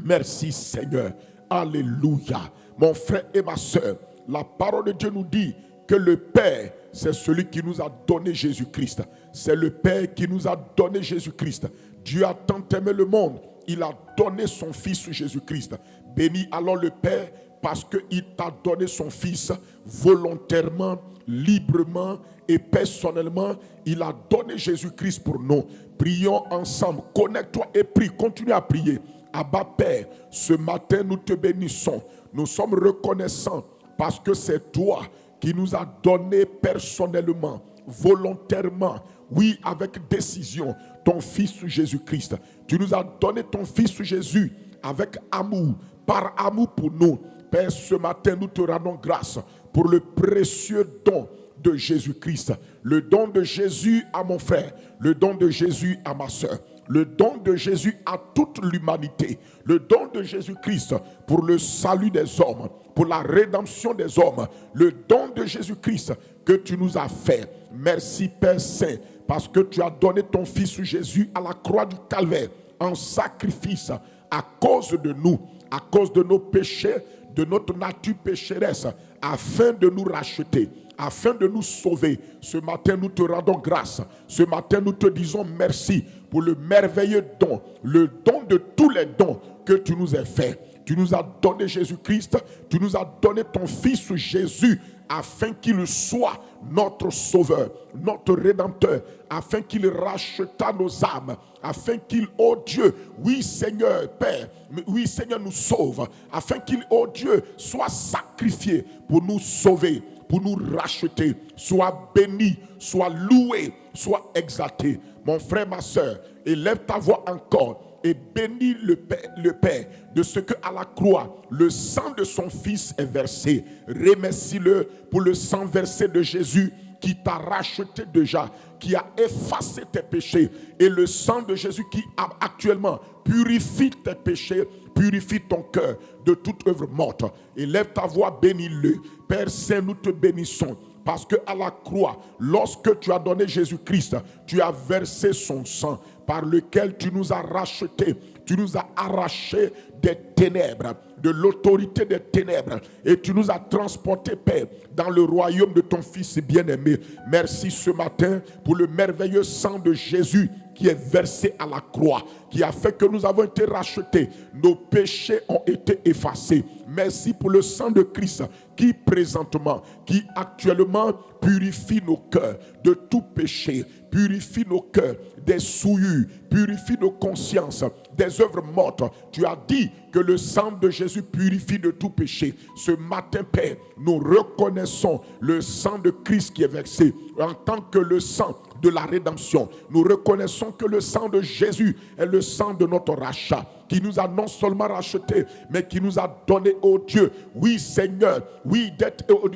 Merci Seigneur. Alléluia. Mon frère et ma soeur, la parole de Dieu nous dit que le Père, c'est celui qui nous a donné Jésus-Christ. C'est le Père qui nous a donné Jésus-Christ. Dieu a tant aimé le monde, il a donné son Fils Jésus-Christ. Bénis alors le Père parce qu'il t'a donné son Fils volontairement, librement et personnellement. Il a donné Jésus-Christ pour nous. Prions ensemble. Connecte-toi et prie. Continue à prier. Abba Père, ce matin nous te bénissons. Nous sommes reconnaissants parce que c'est toi qui nous a donné personnellement, volontairement, oui, avec décision, ton Fils Jésus-Christ. Tu nous as donné ton Fils Jésus avec amour, par amour pour nous. Père, ce matin, nous te rendons grâce pour le précieux don de Jésus-Christ. Le don de Jésus à mon frère, le don de Jésus à ma soeur, le don de Jésus à toute l'humanité, le don de Jésus-Christ pour le salut des hommes, pour la rédemption des hommes, le don de Jésus-Christ que tu nous as fait. Merci Père Saint, parce que tu as donné ton Fils Jésus à la croix du Calvaire en sacrifice à cause de nous, à cause de nos péchés, de notre nature pécheresse, afin de nous racheter, afin de nous sauver. Ce matin, nous te rendons grâce. Ce matin, nous te disons merci pour le merveilleux don, le don de tous les dons que tu nous as fait. Tu nous as donné Jésus-Christ, tu nous as donné ton Fils Jésus, afin qu'il soit notre sauveur, notre rédempteur, afin qu'il racheta nos âmes, afin qu'il, oh Dieu, oui Seigneur Père, oui Seigneur nous sauve, afin qu'il, oh Dieu, soit sacrifié pour nous sauver, pour nous racheter. Sois béni, sois loué, sois exalté. Mon frère, ma soeur, élève ta voix encore et bénis le Père de ce que à la croix, le sang de son Fils est versé. Remercie-le pour le sang versé de Jésus qui t'a racheté déjà, qui a effacé tes péchés. Et le sang de Jésus qui actuellement purifie tes péchés, Purifie ton cœur de toute œuvre morte. Élève ta voix, bénis-le. Père Saint, nous te bénissons. Parce qu'à la croix, lorsque tu as donné Jésus-Christ, tu as versé son sang par lequel tu nous as rachetés. Tu nous as arrachés des ténèbres, de l'autorité des ténèbres. Et tu nous as transportés, Père, dans le royaume de ton Fils bien-aimé. Merci ce matin pour le merveilleux sang de Jésus qui est versé à la croix, qui a fait que nous avons été rachetés. Nos péchés ont été effacés. Merci pour le sang de Christ qui présentement, qui actuellement purifie nos cœurs de tout péché, purifie nos cœurs des souillures, purifie nos consciences des œuvres mortes. Tu as dit que le sang de Jésus purifie de tout péché. Ce matin, Père, nous reconnaissons le sang de Christ qui est versé en tant que le sang de la rédemption. Nous reconnaissons que le sang de Jésus est le sang de notre rachat, qui nous a non seulement rachetés, mais qui nous a donné au Dieu. Oui, Seigneur, oui,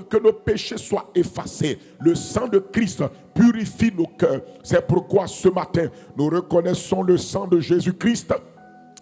que nos péchés soient effacés. Le sang de Christ purifie nos cœurs. C'est pourquoi ce matin, nous reconnaissons le sang de Jésus-Christ.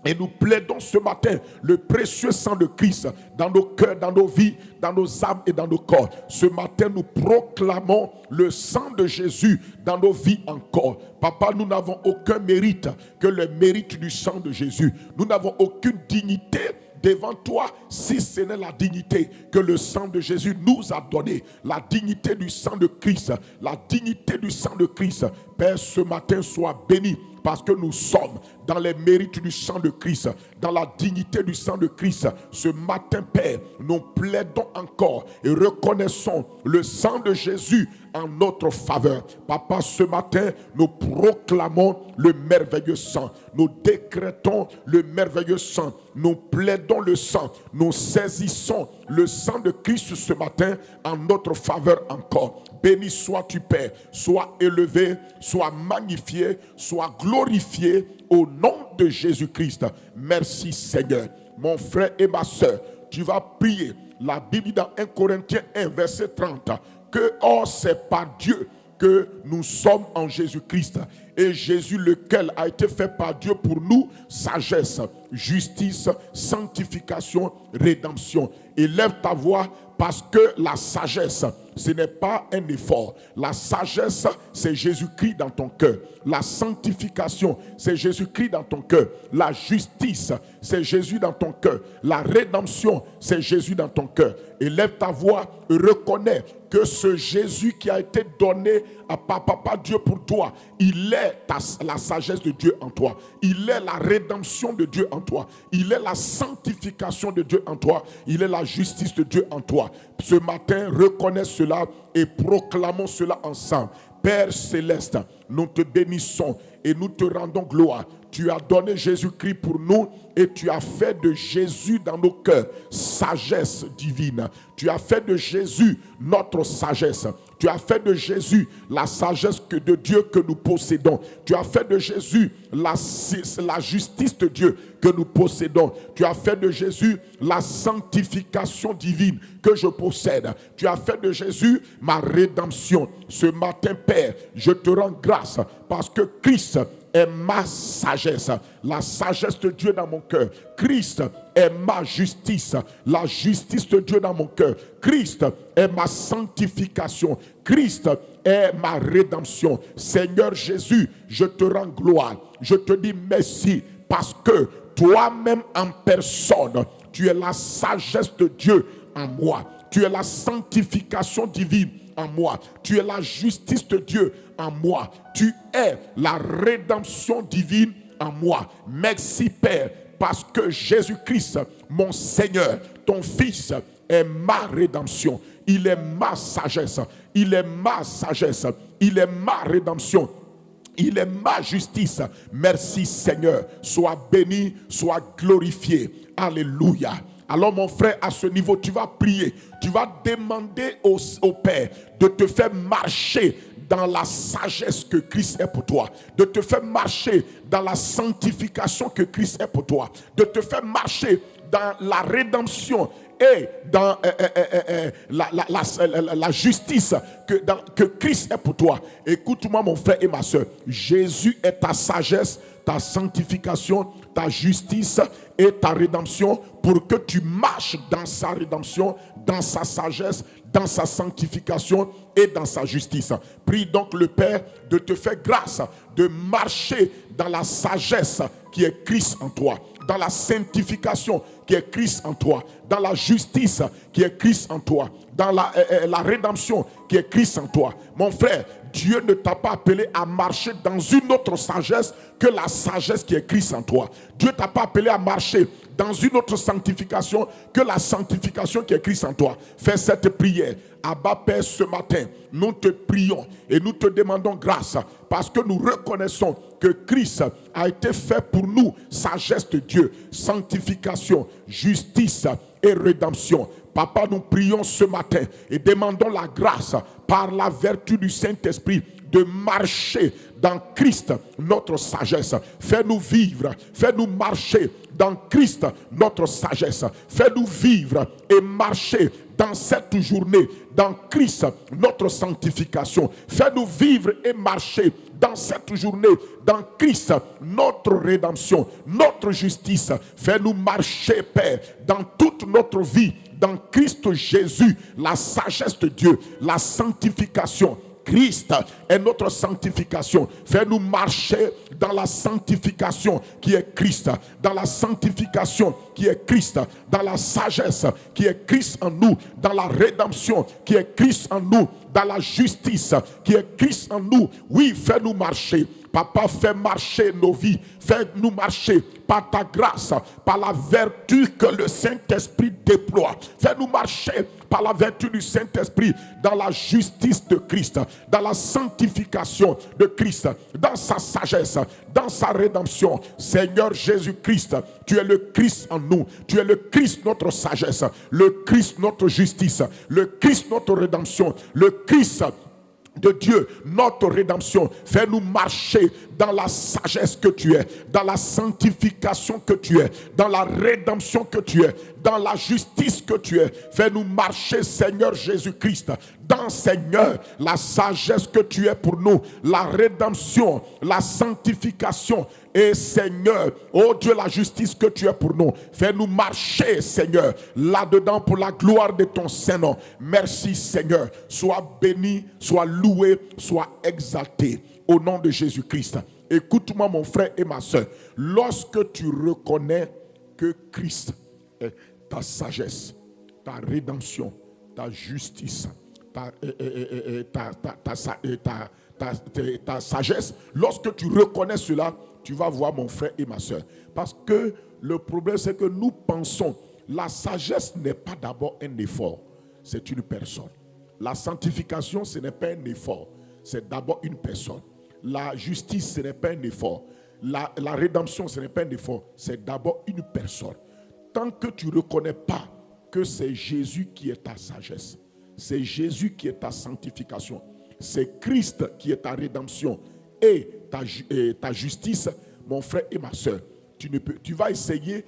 Et nous plaidons ce matin le précieux sang de Christ dans nos cœurs, dans nos vies, dans nos âmes et dans nos corps. Ce matin, nous proclamons le sang de Jésus dans nos vies encore. Papa, nous n'avons aucun mérite que le mérite du sang de Jésus. Nous n'avons aucune dignité devant toi, si ce n'est la dignité que le sang de Jésus nous a donnée. La dignité du sang de Christ. La dignité du sang de Christ. Père, ce matin, sois béni. Parce que nous sommes dans les mérites du sang de Christ, dans la dignité du sang de Christ. Ce matin, Père, nous plaidons encore et reconnaissons le sang de Jésus en notre faveur. Papa, ce matin, nous proclamons le merveilleux sang. Nous décrétons le merveilleux sang. Nous plaidons le sang. Nous saisissons le sang de Christ ce matin en notre faveur encore. Béni sois-tu, Père. Sois élevé, sois magnifié, sois glorifié au nom de Jésus-Christ. Merci, Seigneur. Mon frère et ma soeur, tu vas prier. La Bible dans 1 Corinthiens 1, verset 30, que or c'est par Dieu que nous sommes en Jésus-Christ. Et Jésus, lequel a été fait par Dieu pour nous, sagesse, justice, sanctification, rédemption. Élève ta voix parce que la sagesse, ce n'est pas un effort. La sagesse, c'est Jésus-Christ dans ton cœur. La sanctification, c'est Jésus-Christ dans ton cœur. La justice, c'est Jésus dans ton cœur. La rédemption, c'est Jésus dans ton cœur. Élève ta voix et reconnais que ce Jésus qui a été donné à Papa Dieu pour toi, il est la sagesse de Dieu en toi. Il est la rédemption de Dieu en toi. Il est la sanctification de Dieu en toi. Il est la justice de Dieu en toi. Ce matin, reconnais cela et proclamons cela ensemble. Père céleste, nous te bénissons et nous te rendons gloire. Tu as donné Jésus-Christ pour nous et tu as fait de Jésus dans nos cœurs sagesse divine. Tu as fait de Jésus notre sagesse. Tu as fait de Jésus la sagesse de Dieu que nous possédons. Tu as fait de Jésus la justice de Dieu que nous possédons. Tu as fait de Jésus la sanctification divine que je possède. Tu as fait de Jésus ma rédemption. Ce matin, Père, je te rends grâce parce que Christ est ma sagesse, la sagesse de Dieu dans mon cœur. Christ est ma justice, la justice de Dieu dans mon cœur. Christ est ma sanctification. Christ est ma rédemption. Seigneur Jésus, je te rends gloire. Je te dis merci parce que toi-même en personne, tu es la sagesse de Dieu en moi. Tu es la sanctification divine en moi. Tu es la justice de Dieu en moi. Tu es la rédemption divine en moi. Merci Père, parce que Jésus-Christ, mon Seigneur, ton Fils, est ma rédemption. Il est ma sagesse. Il est ma sagesse. Il est ma rédemption. Il est ma justice. Merci Seigneur. Sois béni, sois glorifié. Alléluia. Alors mon frère, à ce niveau, tu vas prier. Tu vas demander au Père de te faire marcher dans la sagesse que Christ est pour toi. De te faire marcher dans la sanctification que Christ est pour toi. De te faire marcher dans la rédemption et dans la justice que Christ est pour toi. Écoute-moi mon frère et ma soeur. Jésus est ta sagesse. ta sanctification, ta justice et ta rédemption pour que tu marches dans sa rédemption, dans sa sagesse, dans sa sanctification et dans sa justice. Prie donc le Père de te faire grâce, de marcher dans la sagesse qui est Christ en toi, dans la sanctification qui est Christ en toi, dans la justice qui est Christ en toi, dans la rédemption qui est Christ en toi. Mon frère, Dieu ne t'a pas appelé à marcher dans une autre sagesse que la sagesse qui est Christ en toi. Dieu ne t'a pas appelé à marcher dans une autre sanctification que la sanctification qui est Christ en toi. Fais cette prière. Abba Père, ce matin, nous te prions et nous te demandons grâce parce que nous reconnaissons que Christ a été fait pour nous, sagesse de Dieu, sanctification, justice et rédemption. Papa, nous prions ce matin et demandons la grâce par la vertu du Saint-Esprit de marcher dans Christ, notre sagesse. Fais-nous vivre, fais-nous marcher dans Christ, notre sagesse. Fais-nous vivre et marcher dans cette journée, dans Christ, notre sanctification. Fais-nous vivre et marcher dans cette journée, dans Christ, notre rédemption, notre justice. Fais-nous marcher, Père, dans toute notre vie, dans Christ Jésus, la sagesse de Dieu, la sanctification. Christ est notre sanctification. Fais-nous marcher dans la sanctification qui est Christ, dans la sanctification qui est Christ, dans la sagesse qui est Christ en nous, dans la rédemption qui est Christ en nous, dans la justice qui est Christ en nous. Oui, fais-nous marcher. Papa, fais marcher nos vies. Fais-nous marcher par ta grâce, par la vertu que le Saint-Esprit déploie. Fais-nous marcher par la vertu du Saint-Esprit dans la justice de Christ, dans la sanctification de Christ, dans sa sagesse, dans sa rédemption. Seigneur Jésus-Christ, tu es le Christ en nous. Tu es le Christ notre sagesse, le Christ notre justice, le Christ notre rédemption, le Christ de Dieu, notre rédemption. Fais-nous marcher dans la sagesse que tu es, dans la sanctification que tu es, dans la rédemption que tu es, dans la justice que tu es. Fais-nous marcher, Seigneur Jésus-Christ, dans, Seigneur, la sagesse que tu es pour nous, la rédemption, la sanctification et, Seigneur, oh Dieu, la justice que tu es pour nous. Fais-nous marcher, Seigneur, là-dedans pour la gloire de ton Saint-Nom. Merci, Seigneur. Sois béni, sois loué, sois exalté. Au nom de Jésus-Christ. Écoute-moi, mon frère et ma soeur. Lorsque tu reconnais que Christ est ta sagesse, ta rédemption, ta justice, ta sagesse, lorsque tu reconnais cela, tu vas voir, mon frère et ma soeur. Parce que le problème, c'est que nous pensons, la sagesse n'est pas d'abord un effort, c'est une personne. La sanctification, ce n'est pas un effort, c'est d'abord une personne. La justice, ce n'est pas un effort. La rédemption, ce n'est pas un effort. C'est d'abord une personne. Tant que tu ne reconnais pas que c'est Jésus qui est ta sagesse, c'est Jésus qui est ta sanctification, c'est Christ qui est ta rédemption et ta justice, mon frère et ma soeur, tu vas essayer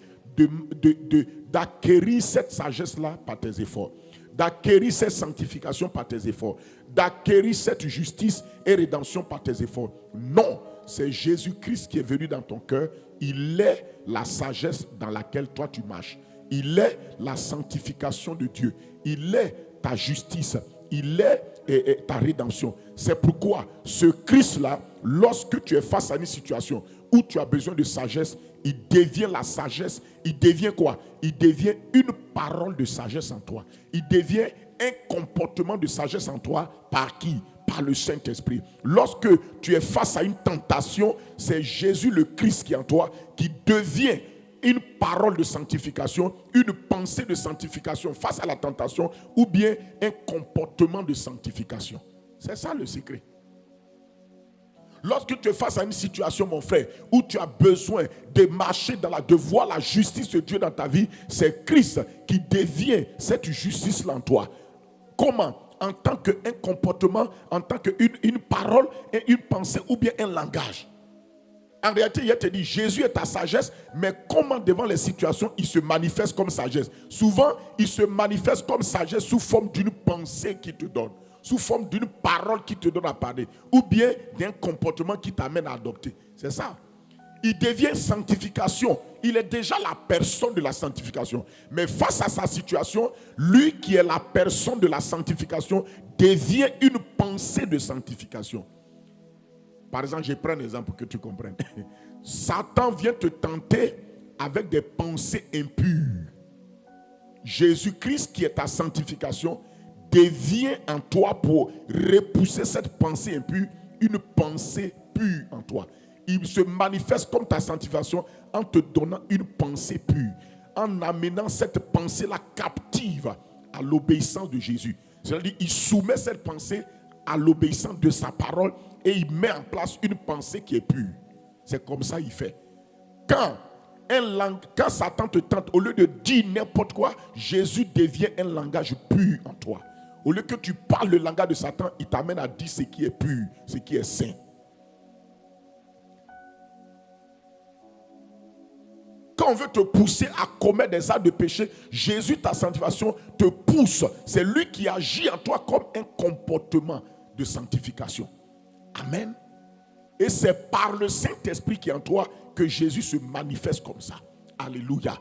d'acquérir cette sagesse-là par tes efforts, d'acquérir cette sanctification par tes efforts, d'acquérir cette justice et rédemption par tes efforts. Non, c'est Jésus-Christ qui est venu dans ton cœur. Il est la sagesse dans laquelle toi tu marches. Il est la sanctification de Dieu. Il est ta justice. Il est ta rédemption. C'est pourquoi ce Christ-là, lorsque tu es face à une situation où tu as besoin de sagesse, il devient la sagesse. Il devient quoi? Il devient une parole de sagesse en toi. Il devient un comportement de sagesse en toi. Par qui? Par le Saint-Esprit. Lorsque tu es face à une tentation, c'est Jésus le Christ qui est en toi qui devient une parole de sanctification, une pensée de sanctification face à la tentation, ou bien un comportement de sanctification. C'est ça le secret. Lorsque tu es face à une situation, mon frère, où tu as besoin de marcher de voir la justice de Dieu dans ta vie, c'est Christ qui devient cette justice-là en toi. Comment? En tant qu'un comportement, en tant qu'une parole, et une pensée ou bien un langage. En réalité, il te dit, Jésus est ta sagesse, mais comment devant les situations, il se manifeste comme sagesse? Souvent, il se manifeste comme sagesse sous forme d'une pensée qu'il te donne, sous forme d'une parole qui te donne à parler, ou bien d'un comportement qui t'amène à adopter. C'est ça. Il devient sanctification. Il est déjà la personne de la sanctification. Mais face à sa situation, lui qui est la personne de la sanctification devient une pensée de sanctification. Par exemple, je prends un exemple pour que tu comprennes. Satan vient te tenter avec des pensées impures. Jésus-Christ qui est ta sanctification devient en toi pour repousser cette pensée impure, une pensée pure en toi. Il se manifeste comme ta sanctification en te donnant une pensée pure, en amenant cette pensée-là captive à l'obéissance de Jésus. C'est-à-dire qu'il soumet cette pensée à l'obéissance de sa parole et il met en place une pensée qui est pure. C'est comme ça qu'il fait. Quand Satan te tente, au lieu de dire n'importe quoi, Jésus devient un langage pur en toi. Au lieu que tu parles le langage de Satan, il t'amène à dire ce qui est pur, ce qui est saint. Quand on veut te pousser à commettre des actes de péché, Jésus, ta sanctification, te pousse. C'est lui qui agit en toi comme un comportement de sanctification. Amen. Et c'est par le Saint-Esprit qui est en toi que Jésus se manifeste comme ça. Alléluia.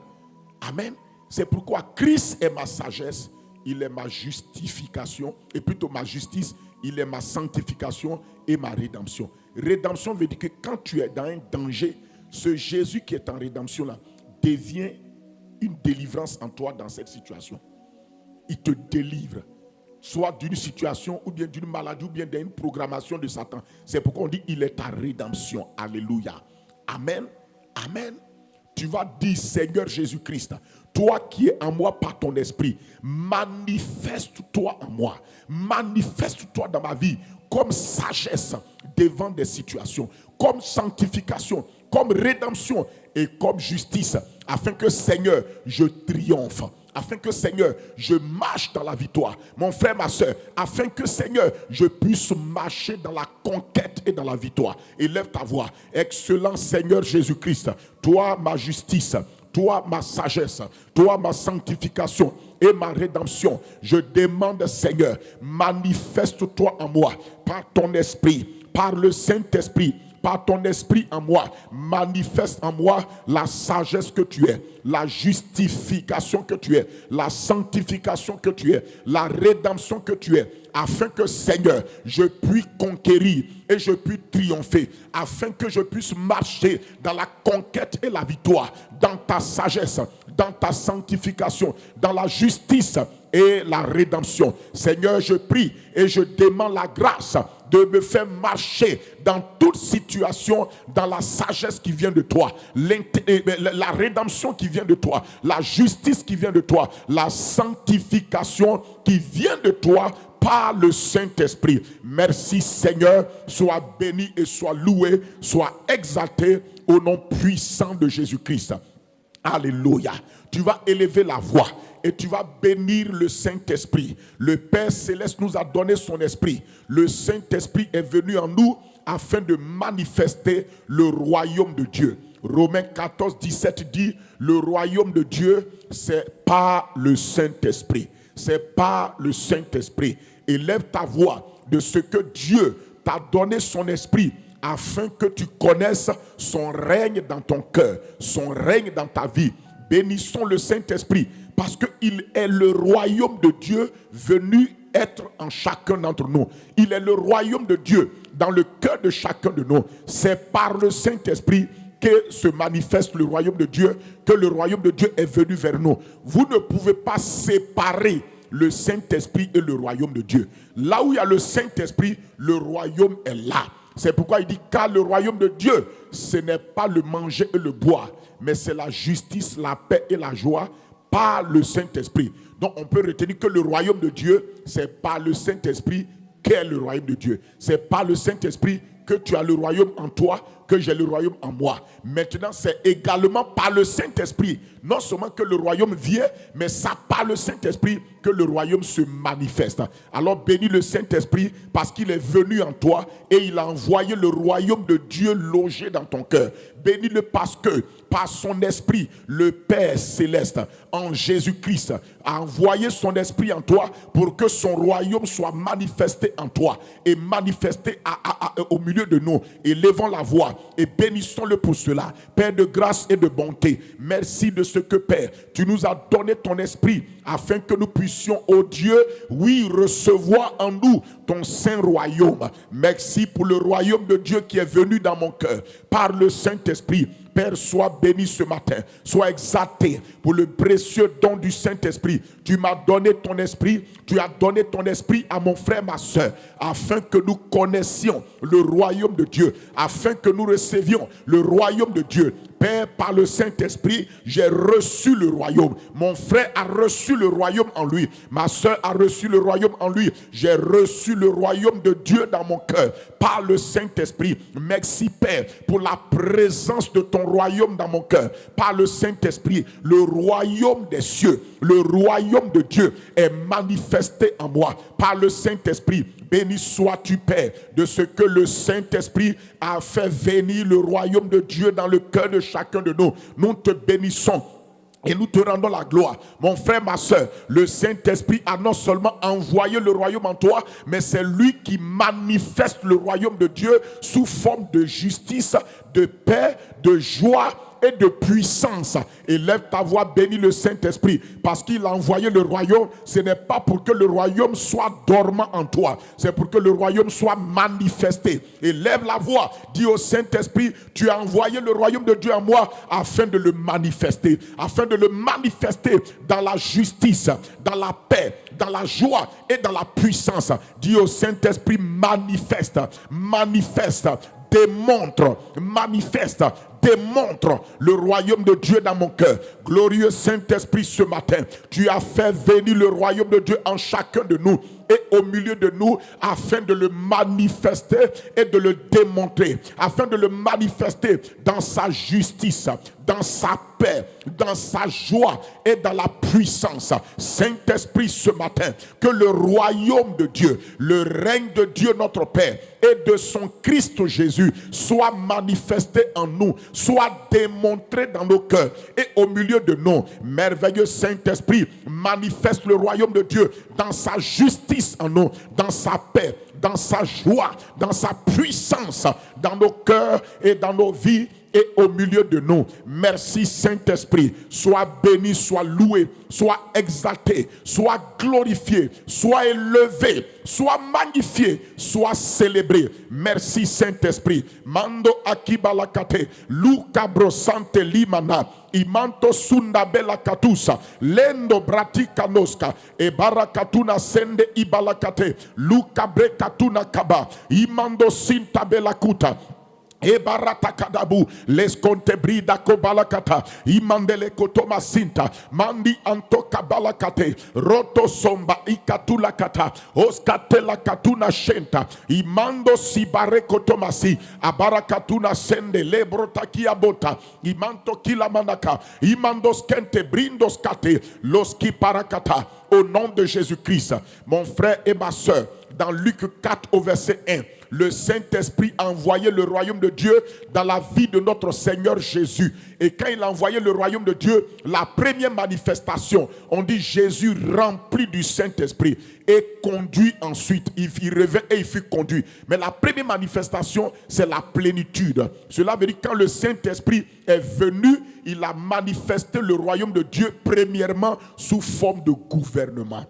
Amen. C'est pourquoi Christ est ma sagesse, il est ma justification, et plutôt ma justice, il est ma sanctification et ma rédemption. Rédemption veut dire que quand tu es dans un danger, ce Jésus qui est en rédemption là devient une délivrance en toi dans cette situation. Il te délivre, soit d'une situation ou bien d'une maladie ou bien d'une programmation de Satan. C'est pourquoi on dit il est ta rédemption. Alléluia. Amen. Amen. Tu vas dire, Seigneur Jésus-Christ, toi qui es en moi par ton esprit, manifeste-toi en moi. Manifeste-toi dans ma vie comme sagesse devant des situations, comme sanctification, comme rédemption et comme justice, afin que, Seigneur, je triomphe. Afin que, Seigneur, je marche dans la victoire. Mon frère, ma soeur, afin que, Seigneur, je puisse marcher dans la conquête et dans la victoire. Élève ta voix. Excellent Seigneur Jésus-Christ, toi ma justice, toi ma sagesse, toi ma sanctification et ma rédemption. Je demande, Seigneur, manifeste-toi en moi par ton esprit, par le Saint-Esprit. Par ton esprit en moi, manifeste en moi la sagesse que tu es, la justification que tu es, la sanctification que tu es, la rédemption que tu es, afin que, Seigneur, je puisse conquérir et je puisse triompher, afin que je puisse marcher dans la conquête et la victoire, dans ta sagesse, dans ta sanctification, dans la justice et la rédemption. Seigneur, je prie et je demande la grâce de me faire marcher dans toute situation, dans la sagesse qui vient de toi, la rédemption qui vient de toi, la justice qui vient de toi, la sanctification qui vient de toi par le Saint-Esprit. Merci Seigneur, sois béni et sois loué, sois exalté au nom puissant de Jésus-Christ. Alléluia. Tu vas élever la voix et tu vas bénir le Saint-Esprit. Le Père Céleste nous a donné son esprit. Le Saint-Esprit est venu en nous afin de manifester le royaume de Dieu. Romains 14, 17 dit, le royaume de Dieu, c'est par le Saint-Esprit. C'est par le Saint-Esprit. Élève ta voix de ce que Dieu t'a donné son esprit afin que tu connaisses son règne dans ton cœur, son règne dans ta vie. Bénissons le Saint-Esprit parce qu'il est le royaume de Dieu venu être en chacun d'entre nous. Il est le royaume de Dieu dans le cœur de chacun de nous. C'est par le Saint-Esprit que se manifeste le royaume de Dieu, que le royaume de Dieu est venu vers nous. Vous ne pouvez pas séparer le Saint-Esprit et le royaume de Dieu. Là où il y a le Saint-Esprit, le royaume est là. C'est pourquoi il dit, car le royaume de Dieu, ce n'est pas le manger et le boire, mais c'est la justice, la paix et la joie par le Saint-Esprit. Donc on peut retenir que le royaume de Dieu, c'est par le Saint-Esprit qu'est le royaume de Dieu. C'est par le Saint-Esprit que tu as le royaume en toi, que j'ai le royaume en moi. Maintenant, c'est également par le Saint-Esprit, non seulement que le royaume vient, mais ça par le Saint-Esprit que le royaume se manifeste. Alors bénis le Saint-Esprit parce qu'il est venu en toi et il a envoyé le royaume de Dieu loger dans ton cœur. Bénis-le parce que par son esprit, le Père Céleste, en Jésus-Christ, a envoyé son esprit en toi pour que son royaume soit manifesté en toi et manifesté au milieu de nous. Élevons la voix foi et bénissons-le pour cela. Père de grâce et de bonté, merci de ce que, Père, tu nous as donné ton esprit afin que nous puissions, ô Dieu, oui, recevoir en nous ton saint royaume. Merci pour le royaume de Dieu qui est venu dans mon cœur par le Saint-Esprit. Père, sois béni ce matin, sois exalté pour le précieux don du Saint-Esprit. Tu m'as donné ton esprit, tu as donné ton esprit à mon frère, ma soeur, afin que nous connaissions le royaume de Dieu, afin que nous recevions le royaume de Dieu. Père, par le Saint-Esprit, j'ai reçu le royaume. Mon frère a reçu le royaume en lui. Ma soeur a reçu le royaume en lui. J'ai reçu le royaume de Dieu dans mon cœur par le Saint-Esprit. Merci, Père, pour la présence de ton royaume dans mon cœur par le Saint-Esprit. Le royaume des cieux, le royaume de Dieu est manifesté en moi par le Saint-Esprit. Béni sois-tu, Père, de ce que le Saint-Esprit a fait venir le royaume de Dieu dans le cœur de chacun de nous. Nous te bénissons et nous te rendons la gloire. Mon frère, ma soeur, le Saint-Esprit a non seulement envoyé le royaume en toi, mais c'est lui qui manifeste le royaume de Dieu sous forme de justice, de paix, de joie et de puissance. Élève ta voix, bénis le Saint-Esprit, parce qu'il a envoyé le royaume. Ce n'est pas pour que le royaume soit dormant en toi, c'est pour que le royaume soit manifesté. Élève la voix, dis au Saint-Esprit, tu as envoyé le royaume de Dieu en moi afin de le manifester, dans la justice, dans la paix, dans la joie et dans la puissance. Dis au Saint-Esprit, manifeste, démontre le royaume de Dieu dans mon cœur. Glorieux Saint-Esprit, ce matin, tu as fait venir le royaume de Dieu en chacun de nous et au milieu de nous, afin de le manifester et de le démontrer, afin de le manifester dans sa justice, dans sa paix, dans sa joie et dans la puissance. Saint-Esprit, ce matin, que le royaume de Dieu, le règne de Dieu notre Père et de son Christ Jésus soit manifesté en nous, soit démontré dans nos cœurs et au milieu de nous. Merveilleux Saint-Esprit, manifeste le royaume de Dieu dans sa justice en nous, dans sa paix, dans sa joie, dans sa puissance, dans nos cœurs et dans nos vies et au milieu de nous. Merci Saint-Esprit, sois béni, sois loué, sois exalté, sois glorifié, sois élevé, sois magnifié, sois célébré. Merci Saint-Esprit. Mando akibalakate, Luka brosante limana, imanto sundabela katusa, lendo bratika noska, e barakatuna sende ibalakate, Luka brekatuna kaba, imando sintabela kuta. E barata kadabu les contebrida kobalakata imandele kotoma sinta mandi anto kabalakate roto somba ikatula kata oskatela katuna shenta imando sibare kotomasi abarakatuna sende lebrotakia bota imanto kila manaka imando skente brindos kate loski parakata. Au nom de Jésus-Christ, mon frère et ma soeur, dans Luc 4 au verset 1, le Saint-Esprit a envoyé le royaume de Dieu dans la vie de notre Seigneur Jésus. Et quand il a envoyé le royaume de Dieu, la première manifestation, on dit Jésus rempli du Saint-Esprit et conduit ensuite. Il revint et il fut conduit. Mais la première manifestation, c'est la plénitude. Cela veut dire quand le Saint-Esprit est venu, il a manifesté le royaume de Dieu premièrement sous forme de gouvernement.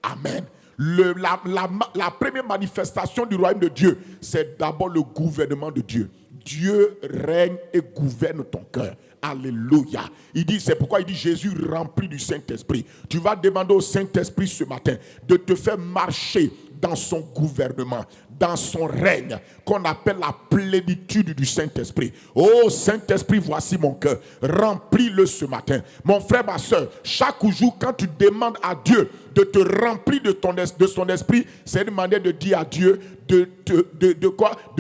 Amen. La première manifestation du royaume de Dieu, c'est d'abord le gouvernement de Dieu. Dieu règne et gouverne ton cœur. Alléluia. Il dit, c'est pourquoi il dit Jésus rempli du Saint-Esprit. Tu vas demander au Saint-Esprit ce matin de te faire marcher dans son gouvernement, dans son règne, qu'on appelle la plénitude du Saint-Esprit. Oh Saint-Esprit, voici mon cœur. Remplis-le ce matin. Mon frère, ma soeur, chaque jour, quand tu demandes à Dieu de te remplir de son esprit, c'est une manière de dire à Dieu de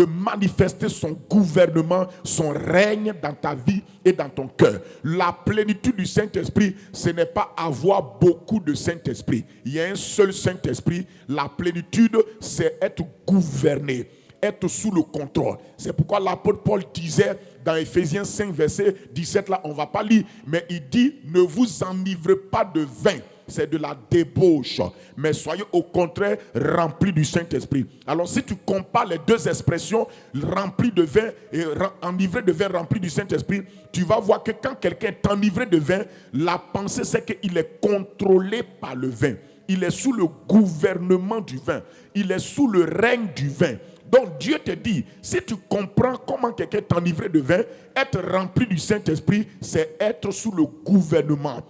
manifester son gouvernement, son règne dans ta vie et dans ton cœur. La plénitude du Saint-Esprit, ce n'est pas avoir beaucoup de Saint-Esprit. Il y a un seul Saint-Esprit. La plénitude, c'est être gouverné, être sous le contrôle. C'est pourquoi l'apôtre Paul disait dans Ephésiens 5, verset 17, là, on ne va pas lire, mais il dit, ne vous enivrez pas de vin c'est de la débauche. Mais soyez au contraire remplis du Saint-Esprit. Alors si tu compares les deux expressions, rempli de vin et enivré de vin, rempli du Saint-Esprit, tu vas voir que quand quelqu'un est enivré de vin, la pensée c'est qu'il est contrôlé par le vin. Il est sous le gouvernement du vin. Il est sous le règne du vin. Donc Dieu te dit, si tu comprends comment quelqu'un est enivré de vin, être rempli du Saint-Esprit, c'est être sous le gouvernement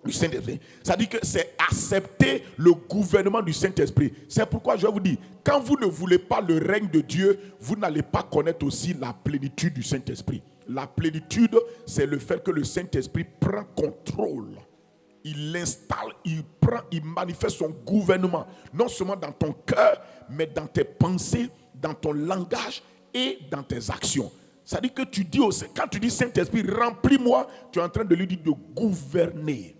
du Saint-Esprit. Ça dit que c'est accepter le gouvernement du Saint-Esprit. C'est pourquoi je vous dis, quand vous ne voulez pas le règne de Dieu, vous n'allez pas connaître aussi la plénitude du Saint-Esprit. La plénitude, c'est le fait que le Saint-Esprit prend contrôle. Il l'installe, il manifeste son gouvernement, non seulement dans ton cœur, mais dans tes pensées, dans ton langage et dans tes actions. Ça dit que tu dis aussi, quand tu dis Saint-Esprit, remplis-moi, tu es en train de lui dire de gouverner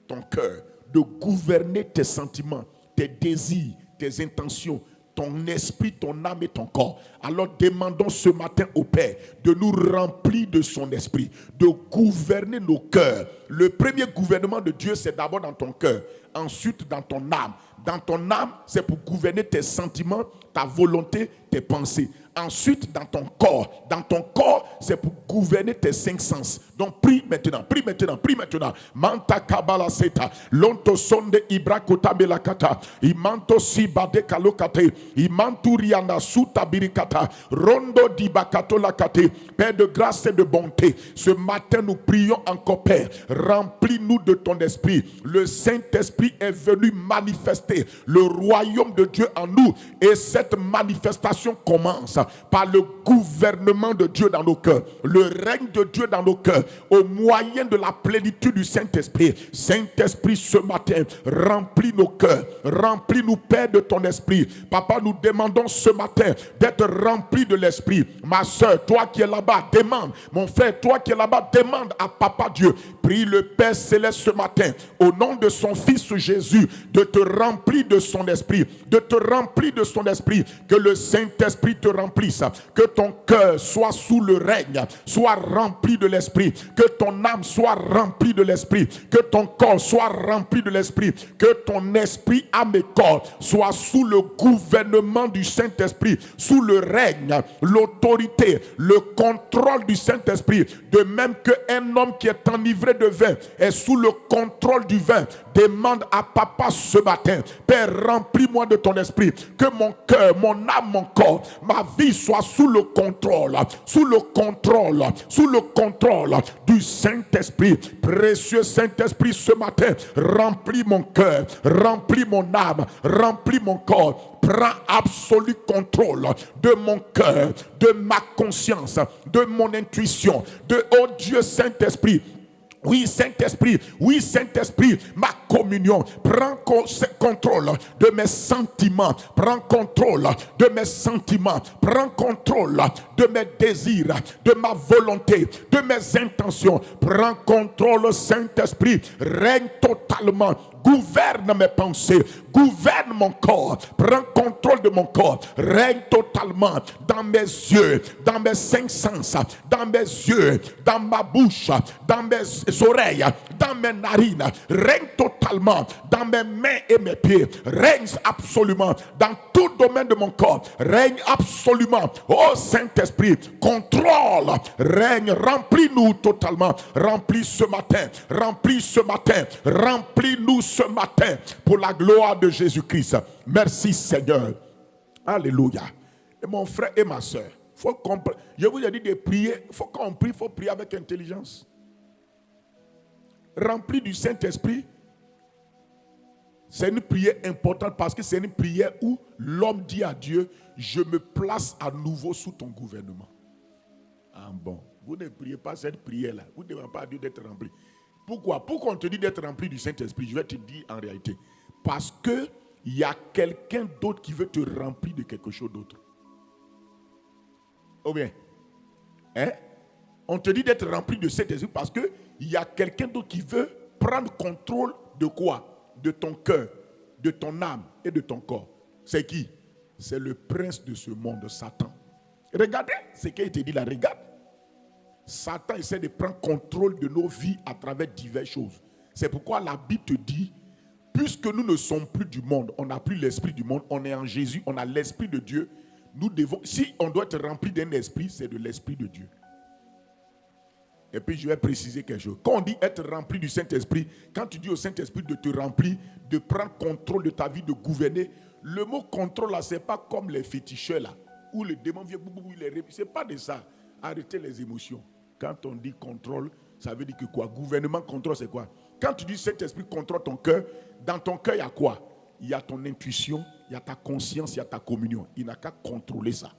ton cœur, de gouverner tes sentiments, tes désirs, tes intentions, ton esprit, ton âme et ton corps. Alors demandons ce matin au Père de nous remplir de son esprit, de gouverner nos cœurs. Le premier gouvernement de Dieu, c'est d'abord dans ton cœur, ensuite dans ton âme. Dans ton âme, c'est pour gouverner tes sentiments, ta volonté, tes pensées. Ensuite, dans ton corps. Dans ton corps, c'est pour gouverner tes 5 sens. Donc, prie maintenant, prie maintenant, prie maintenant. Manta kabala seta, lonto sonde ibrakota belakata, imanto sibade kalokate, imantu riana suta birikata, rondo dibakato lakate. Père de grâce et de bonté, ce matin nous prions encore, Père, remplis-nous de ton esprit. Le Saint-Esprit est venu manifester le royaume de Dieu en nous, et cette manifestation commence par le gouvernement de Dieu dans nos cœurs, le règne de Dieu dans nos cœurs, au moyen de la plénitude du Saint-Esprit. Saint-Esprit, ce matin, remplis nos cœurs, remplis-nous, Père, de ton esprit. Papa, nous demandons ce matin d'être remplis de l'esprit. Ma soeur, toi qui es là-bas, demande. Mon frère, toi qui es là-bas, demande à Papa Dieu. Prie le Père Céleste ce matin, au nom de son Fils Jésus, de te remplir de son esprit, de te remplir de son esprit, que le Saint-Esprit te remplisse, que ton cœur soit sous le règne, soit rempli de l'esprit, que ton âme soit remplie de l'esprit, que ton corps soit rempli de l'esprit, que ton esprit, âme et corps soit sous le gouvernement du Saint-Esprit, sous le règne, l'autorité, le contrôle du Saint-Esprit, de même qu'un homme qui est enivré de vin est sous le contrôle du vin. Demande à Papa ce matin, Père, remplis-moi de ton esprit, que mon cœur, mon âme, mon corps, ma vie soit sous le contrôle du Saint-Esprit. Précieux Saint-Esprit, ce matin, remplis mon cœur, remplis mon âme, remplis mon corps. Prends absolu contrôle de mon cœur, de ma conscience, de mon intuition, de, oh Dieu Saint-Esprit. Oui, Saint-Esprit, ma communion, prends contrôle de mes sentiments, prends contrôle de mes sentiments, prends contrôle de mes désirs, de ma volonté, de mes intentions, prends contrôle, Saint-Esprit, règne totalement. Gouverne mes pensées, gouverne mon corps, prends contrôle de mon corps, règne totalement dans mes yeux, dans mes 5 sens, dans mes yeux, dans ma bouche, dans mes oreilles, dans mes narines, règne totalement dans mes mains et mes pieds, règne absolument dans tout domaine de mon corps, règne absolument. Oh Saint-Esprit, contrôle, règne, remplis-nous totalement, remplis ce matin, remplis-nous ce matin pour la gloire de Jésus-Christ. Merci Seigneur. Alléluia. Et mon frère et ma soeur, faut comprendre. Je vous ai dit de prier. Il faut qu'on prie, il faut prier avec intelligence. Rempli du Saint-Esprit, c'est une prière importante parce que c'est une prière où l'homme dit à Dieu, je me place à nouveau sous ton gouvernement. Ah bon, vous ne priez pas cette prière-là. Vous ne demandez pas à Dieu d'être rempli. Pourquoi? Pourquoi on te dit d'être rempli du Saint-Esprit? Je vais te dire en réalité. Parce qu'il y a quelqu'un d'autre qui veut te remplir de quelque chose d'autre. Ou bien, on te dit d'être rempli de Saint-Esprit parce qu'il y a quelqu'un d'autre qui veut prendre contrôle de quoi? De ton cœur, de ton âme et de ton corps. C'est qui? C'est le prince de ce monde, Satan. Regardez ce qui a été dit là, regarde. Satan essaie de prendre contrôle de nos vies à travers diverses choses. C'est pourquoi la Bible te dit puisque nous ne sommes plus du monde, on n'a plus l'esprit du monde, on est en Jésus, on a l'esprit de Dieu. Nous devons, si on doit être rempli d'un esprit, c'est de l'esprit de Dieu. Et puis je vais préciser quelque chose. Quand on dit être rempli du Saint-Esprit, quand tu dis au Saint-Esprit de te remplir, de prendre contrôle de ta vie, de gouverner, le mot contrôle là, c'est pas comme les féticheurs là, où le démon vient, c'est pas de ça. Arrêtez les émotions. Quand on dit contrôle, ça veut dire que quoi? Gouvernement, contrôle, c'est quoi? Quand tu dis Saint-Esprit contrôle ton cœur, dans ton cœur, il y a quoi? Il y a ton intuition, il y a ta conscience, il y a ta communion. Il n'a qu'à contrôler ça.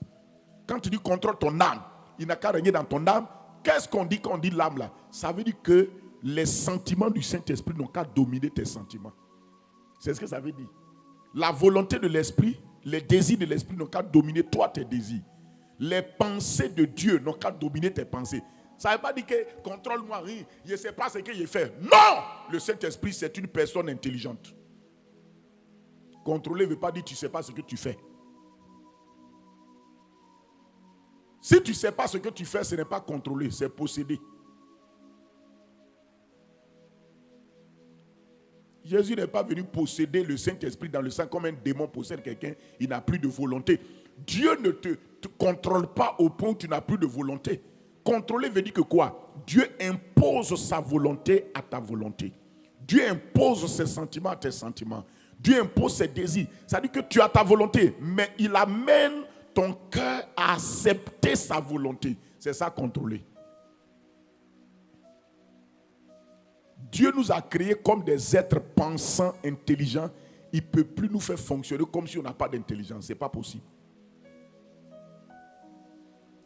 Quand tu dis contrôle ton âme, il n'a qu'à régner dans ton âme. Qu'est-ce qu'on dit quand on dit l'âme là? Ça veut dire que les sentiments du Saint-Esprit n'ont qu'à dominer tes sentiments. C'est ce que ça veut dire. La volonté de l'Esprit, les désirs de l'Esprit n'ont qu'à dominer toi tes désirs. Les pensées de Dieu n'ont qu'à dominer tes pensées. Ça ne veut pas dire que contrôle-moi, je ne sais pas ce que je fais. Non! Le Saint-Esprit, c'est une personne intelligente. Contrôler ne veut pas dire que tu ne sais pas ce que tu fais. Si tu ne sais pas ce que tu fais, ce n'est pas contrôler, c'est posséder. Jésus n'est pas venu posséder le Saint-Esprit dans le sang comme un démon possède quelqu'un, il n'a plus de volonté. Dieu ne te contrôle pas au point où tu n'as plus de volonté. Contrôler veut dire que quoi? Dieu impose sa volonté à ta volonté. Dieu impose ses sentiments à tes sentiments. Dieu impose ses désirs. Ça veut dire que tu as ta volonté, mais il amène ton cœur à accepter sa volonté. C'est ça, contrôler. Dieu nous a créés comme des êtres pensants, intelligents. Il ne peut plus nous faire fonctionner comme si on n'a pas d'intelligence. Ce n'est pas possible.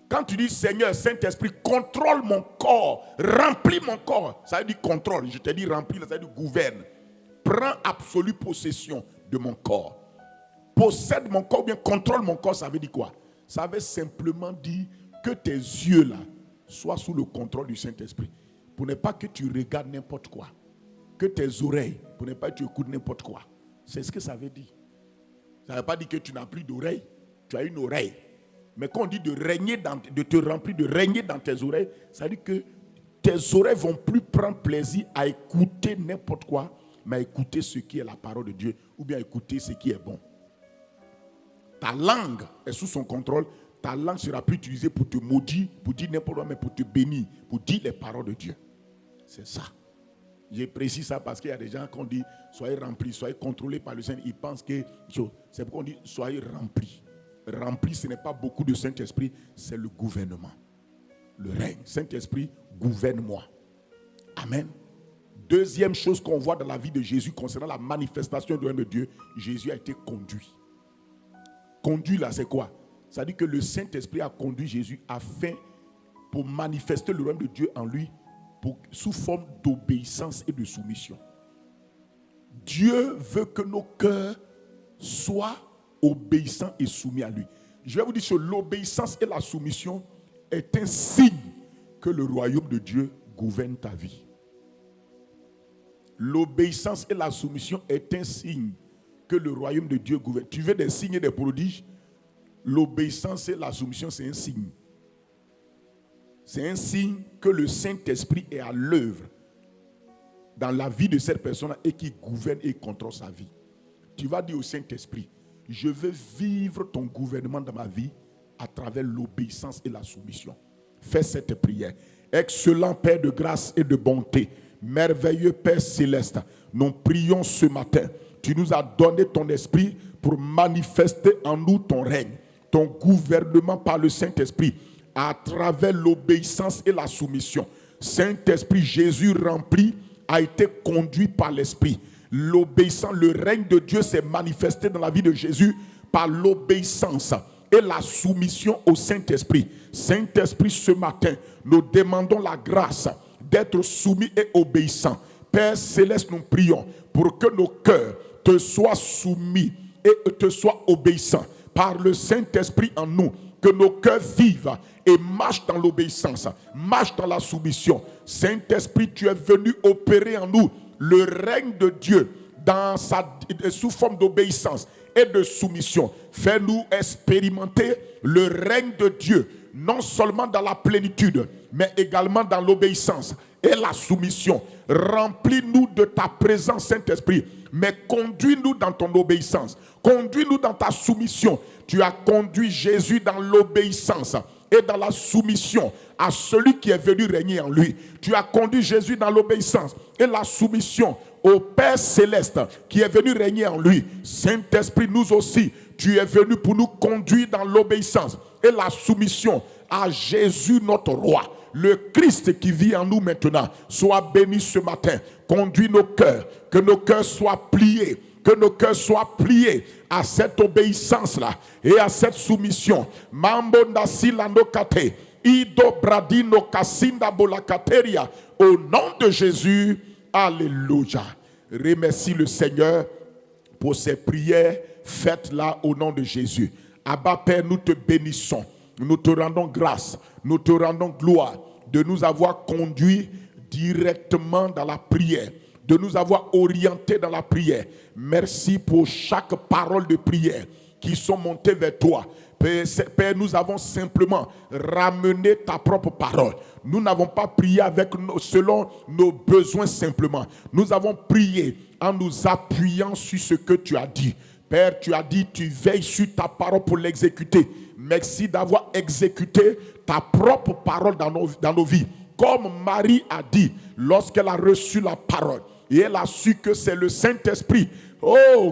Quand tu dis Seigneur, Saint-Esprit, contrôle mon corps, remplis mon corps, ça veut dire contrôle. Je te dis remplis, ça veut dire gouverne. Prends absolue possession de mon corps. Possède mon corps ou bien contrôle mon corps, ça veut dire quoi? Ça veut simplement dire que tes yeux là soient sous le contrôle du Saint-Esprit. Pour ne pas que tu regardes n'importe quoi. Que tes oreilles, pour ne pas que tu écoutes n'importe quoi. C'est ce que ça veut dire. Ça ne veut pas dire que tu n'as plus d'oreille. Tu as une oreille. Mais quand on dit de te remplir, de régner dans tes oreilles, ça veut dire que tes oreilles ne vont plus prendre plaisir à écouter n'importe quoi, mais à écouter ce qui est la parole de Dieu, ou bien à écouter ce qui est bon. Ta langue est sous son contrôle. Ta langue sera plus utilisée pour te maudire, pour dire n'importe quoi, mais pour te bénir, pour dire les paroles de Dieu. C'est ça. Je précise ça parce qu'il y a des gens qui ont dit soyez remplis, soyez contrôlés par le Seigneur. Ils pensent que c'est pourquoi on dit soyez remplis. Remplis, ce n'est pas beaucoup de Saint-Esprit, c'est le gouvernement. Le règne. Saint-Esprit, gouverne-moi. Amen. Deuxième chose qu'on voit dans la vie de Jésus concernant la manifestation du règne de Dieu, Jésus a été conduit. Conduit là, c'est quoi? Ça dit que le Saint-Esprit a conduit Jésus afin pour manifester le règne de Dieu en lui sous forme d'obéissance et de soumission. Dieu veut que nos cœurs soient obéissants et soumis à lui. Je vais vous dire que l'obéissance et la soumission est un signe que le royaume de Dieu gouverne ta vie. L'obéissance et la soumission est un signe que le royaume de Dieu gouverne. Tu veux des signes et des prodiges? L'obéissance et la soumission, c'est un signe. C'est un signe que le Saint-Esprit est à l'œuvre dans la vie de cette personne et qui gouverne et contrôle sa vie. Tu vas dire au Saint-Esprit, je veux vivre ton gouvernement dans ma vie à travers l'obéissance et la soumission. Fais cette prière. Excellent Père de grâce et de bonté, merveilleux Père céleste, nous prions ce matin. Tu nous as donné ton esprit pour manifester en nous ton règne, ton gouvernement par le Saint-Esprit, à travers l'obéissance et la soumission. Saint-Esprit, Jésus rempli, a été conduit par l'Esprit. L'obéissance, le règne de Dieu s'est manifesté dans la vie de Jésus par l'obéissance et la soumission au Saint-Esprit. Saint-Esprit, ce matin, nous demandons la grâce d'être soumis et obéissants. Père céleste, nous prions pour que nos cœurs te soient soumis et te soient obéissants par le Saint-Esprit en nous. Que nos cœurs vivent et marchent dans l'obéissance, marchent dans la soumission. Saint-Esprit, tu es venu opérer en nous le règne de Dieu sous forme d'obéissance et de soumission. Fais-nous expérimenter le règne de Dieu, non seulement dans la plénitude, mais également dans l'obéissance et la soumission. Remplis-nous de ta présence, Saint-Esprit, mais conduis-nous dans ton obéissance. Conduis-nous dans ta soumission. Tu as conduit Jésus dans l'obéissance et dans la soumission à celui qui est venu régner en lui. Tu as conduit Jésus dans l'obéissance et la soumission au Père céleste qui est venu régner en lui. Saint-Esprit, nous aussi, tu es venu pour nous conduire dans l'obéissance et la soumission à Jésus notre roi. Le Christ qui vit en nous maintenant soit béni ce matin. Conduis nos cœurs, que nos cœurs soient pliés, que nos cœurs soient pliés à cette obéissance-là et à cette soumission. Mambo nasilando kate, ido bradino kasinda bolakateria. Au nom de Jésus, alléluia. Remercie le Seigneur pour ces prières faites là au nom de Jésus. Abba Père, nous te bénissons. Nous te rendons grâce, nous te rendons gloire de nous avoir conduits directement dans la prière, de nous avoir orientés dans la prière. Merci pour chaque parole de prière qui sont montées vers toi. Père, nous avons simplement ramené ta propre parole. Nous n'avons pas prié selon nos besoins simplement. Nous avons prié en nous appuyant sur ce que tu as dit. Père, tu as dit, tu veilles sur ta parole pour l'exécuter. Merci d'avoir exécuté ta propre parole dans nos vies. Comme Marie a dit lorsqu'elle a reçu la parole. Et elle a su que c'est le Saint-Esprit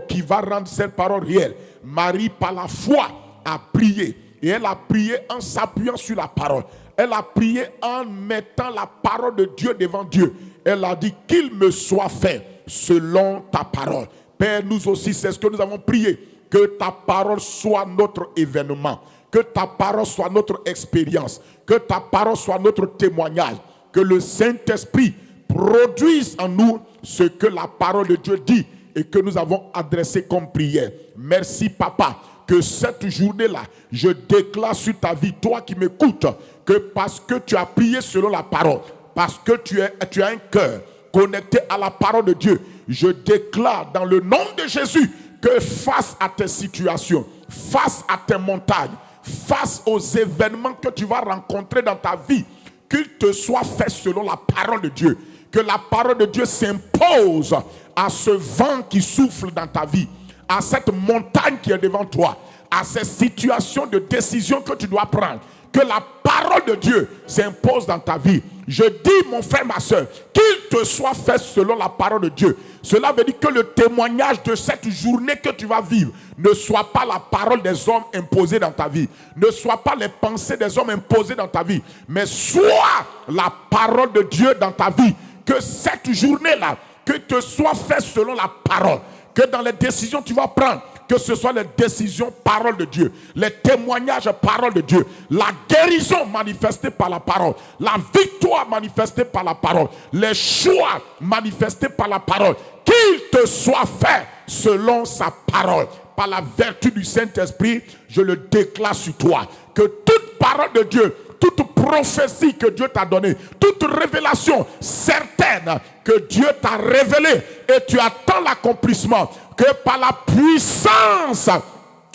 qui va rendre cette parole réelle. Marie, par la foi, a prié. Et elle a prié en s'appuyant sur la parole. Elle a prié en mettant la parole de Dieu devant Dieu. Elle a dit qu'il me soit fait selon ta parole. Père, nous aussi, c'est ce que nous avons prié. Que ta parole soit notre événement. Que ta parole soit notre expérience. Que ta parole soit notre témoignage. Que le Saint-Esprit produise en nous ce que la parole de Dieu dit et que nous avons adressé comme prière. Merci, Papa, que cette journée-là, je déclare sur ta vie, toi qui m'écoutes, que parce que tu as prié selon la parole, parce que tu as un cœur connecté à la parole de Dieu, je déclare dans le nom de Jésus que face à tes situations, face à tes montagnes, face aux événements que tu vas rencontrer dans ta vie, qu'il te soit fait selon la parole de Dieu. Que la parole de Dieu s'impose à ce vent qui souffle dans ta vie, à cette montagne qui est devant toi, à ces situations de décision que tu dois prendre. Que la parole de Dieu s'impose dans ta vie. Je dis, mon frère, ma soeur, qu'il te soit fait selon la parole de Dieu. Cela veut dire que le témoignage de cette journée que tu vas vivre ne soit pas la parole des hommes imposée dans ta vie. Ne soit pas les pensées des hommes imposées dans ta vie. Mais soit la parole de Dieu dans ta vie. Que cette journée-là, que te soit fait selon la parole. Que dans les décisions que tu vas prendre, que ce soit les décisions parole de Dieu, les témoignages parole de Dieu, la guérison manifestée par la parole, la victoire manifestée par la parole, les choix manifestés par la parole, qu'il te soit fait selon sa parole. Par la vertu du Saint-Esprit, je le déclare sur toi, que toute parole de Dieu, toute prophétie que Dieu t'a donnée, toute révélation certaine que Dieu t'a révélée et tu attends l'accomplissement, que par la puissance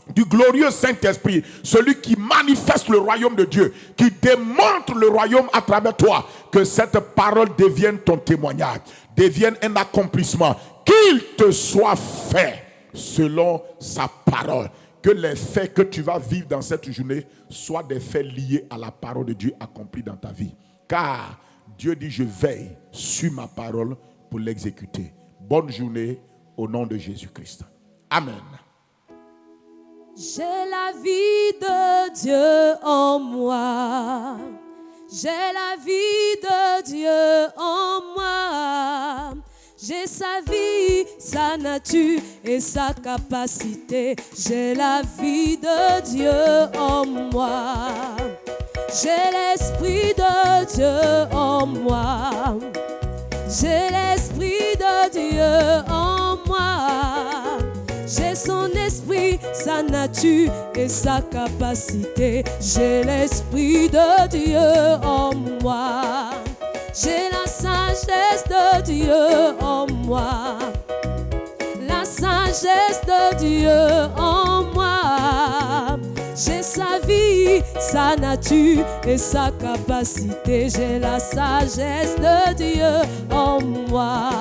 du glorieux Saint-Esprit, celui qui manifeste le royaume de Dieu, qui démontre le royaume à travers toi, que cette parole devienne ton témoignage, devienne un accomplissement, qu'il te soit fait selon sa parole. Que les faits que tu vas vivre dans cette journée soient des faits liés à la parole de Dieu accomplie dans ta vie. Car Dieu dit, je veille sur ma parole pour l'exécuter. Bonne journée au nom de Jésus-Christ. Amen. J'ai la vie de Dieu en moi. J'ai la vie de Dieu en moi. J'ai sa vie, sa nature et sa capacité. J'ai la vie de Dieu en moi. J'ai l'esprit de Dieu en moi. J'ai l'esprit de Dieu en moi. J'ai son esprit, sa nature et sa capacité. J'ai l'esprit de Dieu en moi. J'ai la sagesse de Dieu en moi. La sagesse de Dieu en moi. J'ai sa vie, sa nature et sa capacité. J'ai la sagesse de Dieu en moi.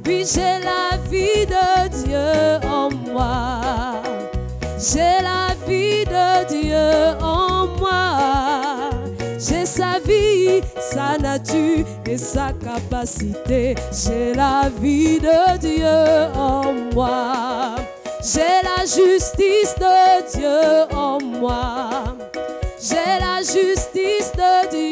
Oui, j'ai la vie de Dieu en moi. J'ai la vie de Dieu en moi. J'ai sa vie, sa nature et sa capacité. J'ai la vie de Dieu en moi. J'ai la justice de Dieu en moi. J'ai la justice de Dieu